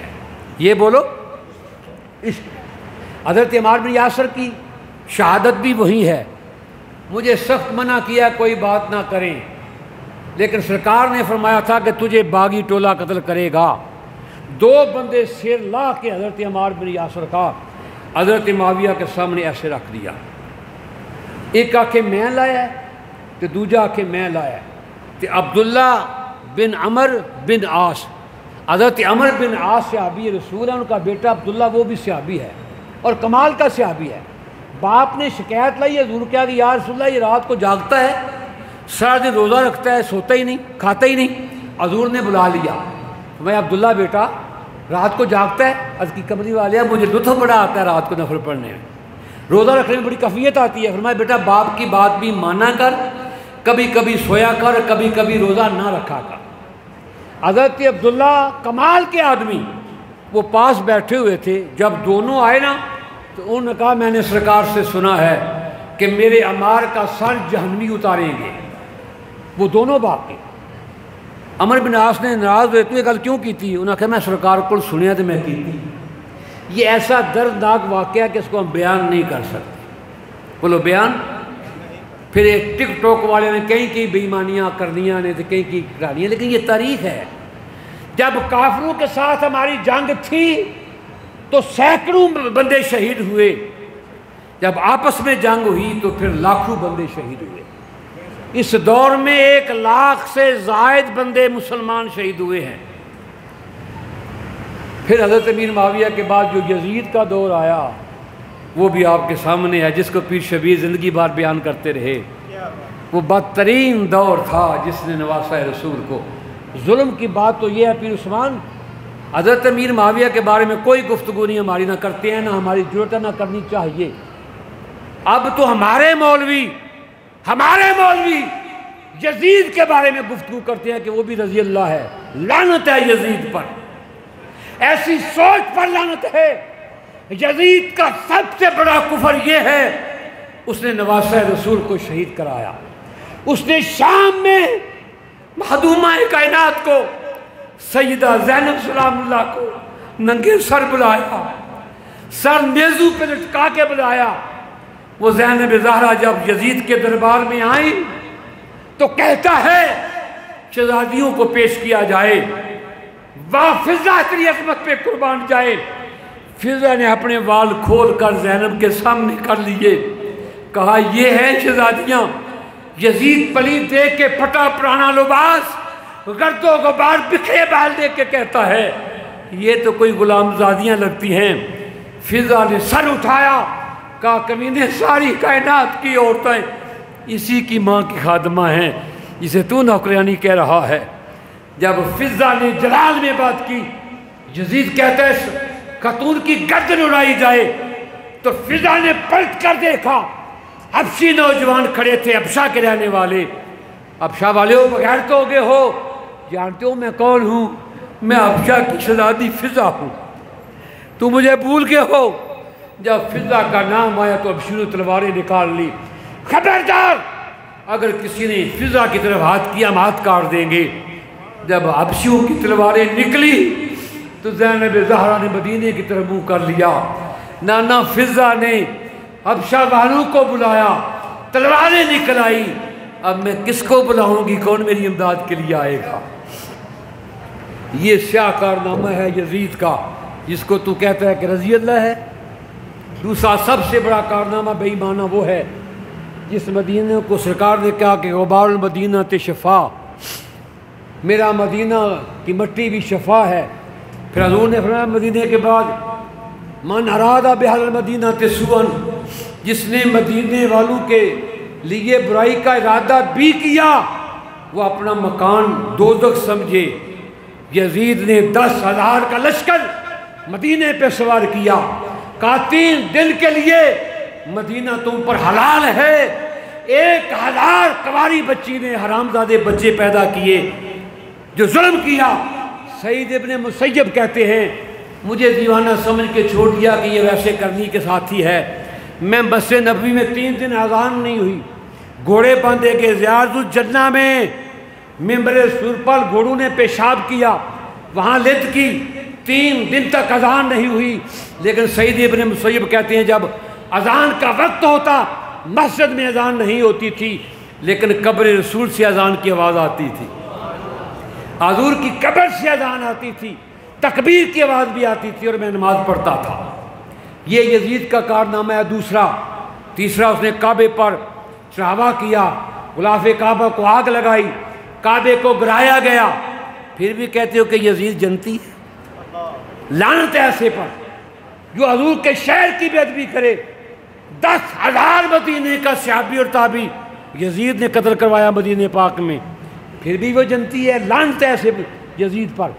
یہ بولو عشق. حضرت عمار بن یاسر کی شہادت بھی وہی ہے. مجھے سخت منع کیا کوئی بات نہ کریں، لیکن سرکار نے فرمایا تھا کہ تجھے باغی ٹولہ قتل کرے گا. 2 بندے سر لا کے حضرت عمار بن یاسر کا حضرت معاویہ کے سامنے ایسے رکھ دیا. ایک آنکھیں میں لایا ہے تو دوجا آنکھیں میں لایا ہے. تو عبداللہ بن عمر بن عاص، حضرت عمر بن عاص صحابی رسول ہے، ان کا بیٹا عبداللہ وہ بھی صحابی ہے اور کمال کا صحابی ہے. باپ نے شکایت لائی حضور کیا کہ یا رسول اللہ یہ رات کو جاگتا ہے، سارا دن روزہ رکھتا ہے، سوتا ہی نہیں، کھاتا ہی نہیں. حضور نے بلا لیا. میں عبداللہ بیٹا رات کو جاگتا ہے؟ عرض کی کمری والے مجھے لطف بڑا آتا ہے رات کو نفل پڑھنے میں، روزہ رکھنے میں بڑی کیفیت آتی ہے. فرمایا بیٹا باپ کی بات بھی مانا کر، کبھی کبھی سویا کر، کبھی کبھی روزہ نہ رکھا کر. حضرت عبداللہ کمال کے آدمی وہ پاس بیٹھے ہوئے تھے. جب دونوں آئے نا تو انہوں نے کہا میں نے سرکار سے سنا ہے کہ میرے عمار کا سر جہنمی اتاریں گے. وہ دونوں باپ کے. عمر بن عاص نے ناراض ہوئے تو یہ گل کیوں کی تھی؟ انہوں نے کہا میں سرکار کو سنیا تو میں کی تھی. یہ ایسا دردناک واقعہ کہ اس کو ہم بیان نہیں کر سکتے. بولو بیان. پھر ایک ٹک ٹاک والے نے کہیں بے ایمانیاں کرنیاں نے تو کہیں کرانیاں، لیکن یہ تاریخ ہے. جب کافروں کے ساتھ ہماری جنگ تھی تو سینکڑوں بندے شہید ہوئے. جب آپس میں جنگ ہوئی تو پھر لاکھوں بندے شہید ہوئے. اس دور میں 1 لاکھ سے زائد بندے مسلمان شہید ہوئے ہیں. پھر حضرت امیر معاویہ کے بعد جو یزید کا دور آیا وہ بھی آپ کے سامنے ہے، جس کو پیر شبیر زندگی بھر بیان کرتے رہے. وہ بدترین دور تھا جس نے نواسا رسول کو. ظلم کی بات تو یہ ہے پیر عثمان، حضرت امیر معاویہ کے بارے میں کوئی گفتگو نہیں ہماری نہ کرتے ہیں، نہ ہماری ضرورت ہے، نہ کرنی چاہیے. اب تو ہمارے مولوی یزید کے بارے میں گفتگو کرتے ہیں کہ وہ بھی رضی اللہ ہے. لعنت ہے یزید پر، ایسی سوچ پر لعنت ہے. یزید کا سب سے بڑا کفر یہ ہے اس نے نواسہ رسول کو شہید کرایا. اس نے شام میں مخدومہ کائنات کو سیدہ زینب سلام اللہ کو ننگے سر بلایا، سر نیزو پہ لٹکا کے بلایا. وہ زینب زہرا جب یزید کے دربار میں آئیں تو کہتا ہے شہزادیوں کو پیش کیا جائے، واہ فضہ تیری عظمت پہ قربان جائے. فضہ نے اپنے وال کھول کر زینب کے سامنے کر لیے، کہا یہ ہیں شہزادیاں. یزید پلیت دیکھ کے پھٹا پرانا لباس گرد و غبار بکھرے بال دیکھ کے کہتا ہے یہ تو کوئی غلام زادیاں لگتی ہیں. فضہ نے سر اٹھایا، کہا کمینے ساری کائنات کی عورتیں اسی کی ماں کی خادمہ ہیں جسے تو نوکرانی کہہ رہا ہے. جب فضہ نے جلال میں بات کی، یزید کہتا ہے خاتون کی گردن اڑائی جائے، تو فضہ نے پلٹ کر دیکھا. حبشی نوجوان کھڑے تھے، حبشہ کے رہنے والے. حبشہ والے ہو بغیر تو ہو گئے ہو، جانتے ہو میں کون ہوں؟ میں حبشہ کی شہزادی فضہ ہوں. تو مجھے بھول گئے ہو؟ جب فضہ کا نام آیا تو حبشی نے تلواریں نکال لی. خبردار اگر کسی نے فضا کی طرف ہاتھ کیا ہم ہاتھ کاٹ دیں گے۔ جب حبشیوں کی تلواریں نکلی تو زینب زہرا نے مدینے کی طرف منہ کر لیا۔ نانا فضا نے حبشہ والوں کو بلایا، تلواریں نکل آئی، اب میں کس کو بلاؤں گی، کون میری امداد کے لیے آئے گا؟ یہ سیاہ کارنامہ ہے یزید کا، جس کو تو کہتا ہے کہ رضی اللہ ہے۔ دوسرا سب سے بڑا کارنامہ بے ایمانہ وہ ہے جس مدینہ کو سرکار نے کہا کہ غبار المدینہ تے شفا، میرا مدینہ کی مٹی بھی شفا ہے۔ پھر حضور نے فرمایا مدینہ کے بعد من اراد بہذا المدینہ تے سوءا، جس نے مدینے والوں کے لیے برائی کا ارادہ بھی کیا وہ اپنا مکان دوزخ سمجھے۔ یزید نے 10,000 کا لشکر مدینے پہ سوار کیا، کہا 3 دن کے لیے مدینہ تم پر حلال ہے۔ 1,000 کنواری بچی نے حرامزادے بچے پیدا کیے، جو ظلم کیا۔ سعید ابن مسیب کہتے ہیں مجھے دیوانہ سمجھ کے چھوڑ دیا کہ یہ ویسے کرنی کے ساتھی ہے۔ میں مسجد نبوی میں 3 دن اذان نہیں ہوئی، گھوڑے باندھے کے زیارت الجنہ میں ممبر سور پر گھوڑوں نے پیشاب کیا، وہاں لت کی، 3 دن تک اذان نہیں ہوئی۔ لیکن سعید ابن مسیب کہتے ہیں جب اذان کا وقت ہوتا مسجد میں اذان نہیں ہوتی تھی، لیکن قبر رسول سے اذان کی آواز آتی تھی، حضور کی قبر سے اذان آتی تھی، تکبیر کی آواز بھی آتی تھی، اور میں نماز پڑھتا تھا۔ یہ یزید کا کارنامہ ہے دوسرا۔ تیسرا اس نے کعبے پر چڑھاوا کیا، غلاف کعبہ کو آگ لگائی، کعبے کو گرایا گیا۔ پھر بھی کہتے ہو کہ یزید جنتی ہے، لعنت ہے ایسے پر جو حضور کے شہر کی بے ادبی کرے۔ 10,000 مدینے کا صحابی اور تابعی یزید نے قتل کروایا مدینے پاک میں، پھر بھی وہ جنتی ہے، لعنت ہے ایسے یزید پر۔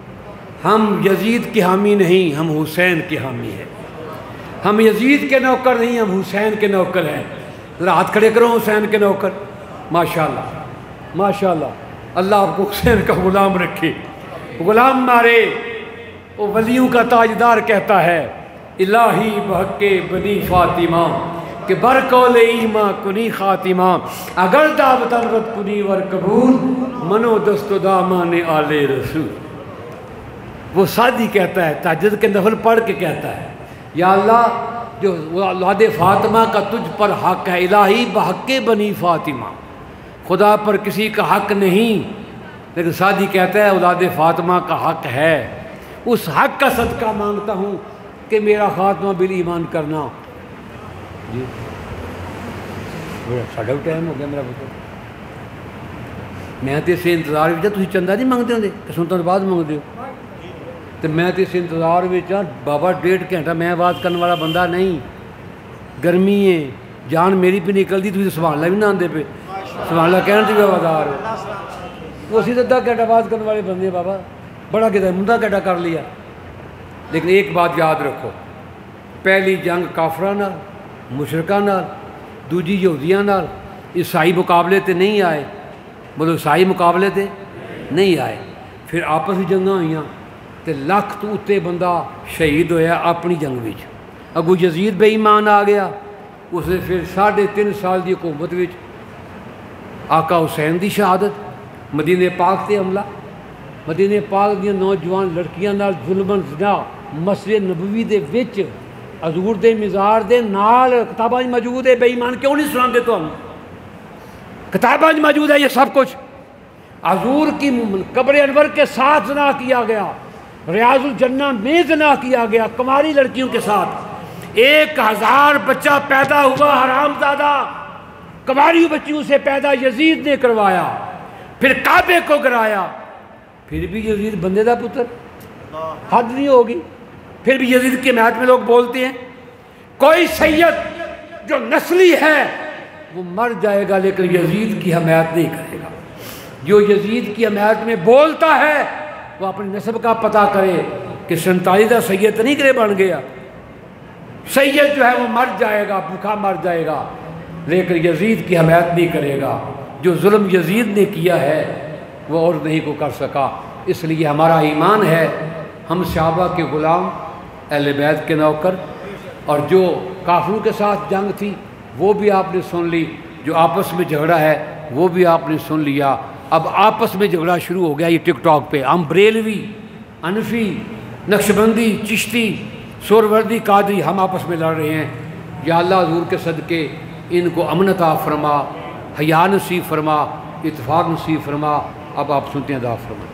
ہم یزید کی حامی نہیں، ہم حسین کی حامی ہیں۔ ہم یزید کے نوکر نہیں، ہم حسین کے نوکر ہیں۔ ذرا ہاتھ کھڑے کرو حسین کے نوکر۔ ماشاءاللہ ماشاءاللہ، اللہ آپ کو حسین کا غلام رکھے، غلام مارے۔ وہ ولیوں کا تاجدار کہتا ہے الہی بحق بنی فاطمہ کہ برکول ایمہ کنی خاتمہ، اگر دعوت رد کنی ور قبول منو دست و دامان آل رسول۔ وہ سادی کہتا ہے، تہجد کے نفل پڑھ کے کہتا ہے یا اللہ جو اولاد فاطمہ کا تجھ پر حق ہے، الہی بحق بنی فاطمہ، خدا پر کسی کا حق نہیں، لیکن سادی کہتا ہے اولاد فاطمہ کا حق ہے۔ اس حق کا صدقہ مانگتا ہوں کہ میرا خاتمہ بالایمان کرنا۔ جی ساڑھا ٹائم ہو گیا میرا پتر، میں تو اسے انتظار بھی تھی چندہ نہیں منگتے ہوندے کہ سنتوں بعد منگتے ہو، تو میں تو اس انتظار بھی بابا 1.5 گھنٹہ میں آواز کرنے والا بندہ نہیں، گرمی ہے جان میری پہ نکلتی، تھی سبحان اللہ بھی نہ آندے پہ، سبحان اللہ کہنے تھی آوازدار وہ اسی 10 گھنٹہ آواز کرنے والے بندے بابا بڑا کہتا ہے مندہ گھنٹہ کر لیا۔ لیکن ایک بات یاد رکھو، پہلی جنگ کافراں نال مشرکاں نال، دوجی یہودیاں نال، عیسائی مقابلے تے نہیں آئے، بولو عیسائی مقابلے تے نہیں آئے، پھر آپس میں جنگاں ہوئیاں تے لاکھ تو اتے بندہ شہید ہویا اپنی جنگ وچ۔ اگو یزید بے ایمان آ گیا، اسے پھر 3.5 سال دی حکومت وچ آقا حسین دی شہادت، مدینہ پاک تے حملہ، مدینہ پاک دیاں نوجوان لڑکیاں نال ظلمن زنا، مسجد نبوی دے وچ حضور دے مزار دے نال کتاباں موجود ہے، بے ایمان کیوں نہیں سناندے تو ہم؟ کتاباں موجود ہے یہ سب کچھ۔ حضور کی قبر انور کے ساتھ زنا کیا گیا، ریاض الجنہ میں زنا کیا گیا کماری لڑکیوں کے ساتھ، 1,000 بچہ پیدا ہوا حرامزادہ کماری بچیوں سے پیدا یزید نے کروایا، پھر کعبے کو گرایا، پھر بھی یزید بندے دا پتر، حد نہیں ہوگی، پھر بھی یزید کی حمایت میں لوگ بولتے ہیں۔ کوئی سید جو نسلی ہے وہ مر جائے گا لیکن یزید کی حمایت نہیں کرے گا۔ جو یزید کی حمایت میں بولتا ہے وہ اپنی نسب کا پتہ کرے کہ 47 سید نہیں کرے بن گیا، سید جو ہے وہ مر جائے گا، بھوکا مر جائے گا، لیکن یزید کی حمایت نہیں کرے گا۔ جو ظلم یزید نے کیا ہے وہ اور نہیں کو کر سکا۔ اس لیے ہمارا ایمان ہے ہم صحابہ کے غلام، اہل بیت کے نوکر، اور جو کافروں کے ساتھ جنگ تھی وہ بھی آپ نے سن لی، جو آپس میں جھگڑا ہے وہ بھی آپ نے سن لیا. اب آپس میں جھگڑا شروع ہو گیا یہ ٹک ٹاک پہ. ہم بریلوی، انفی، نقشبندی، چشتی، سہروردی، قادری ہم آپس میں لڑ رہے ہیں. یا اللہ حضور کے صدقے ان کو امن عطا فرما، حیا نصیب فرما، اتفاق نصیب فرما. اب آپ سنتے ہیں، دعا فرما.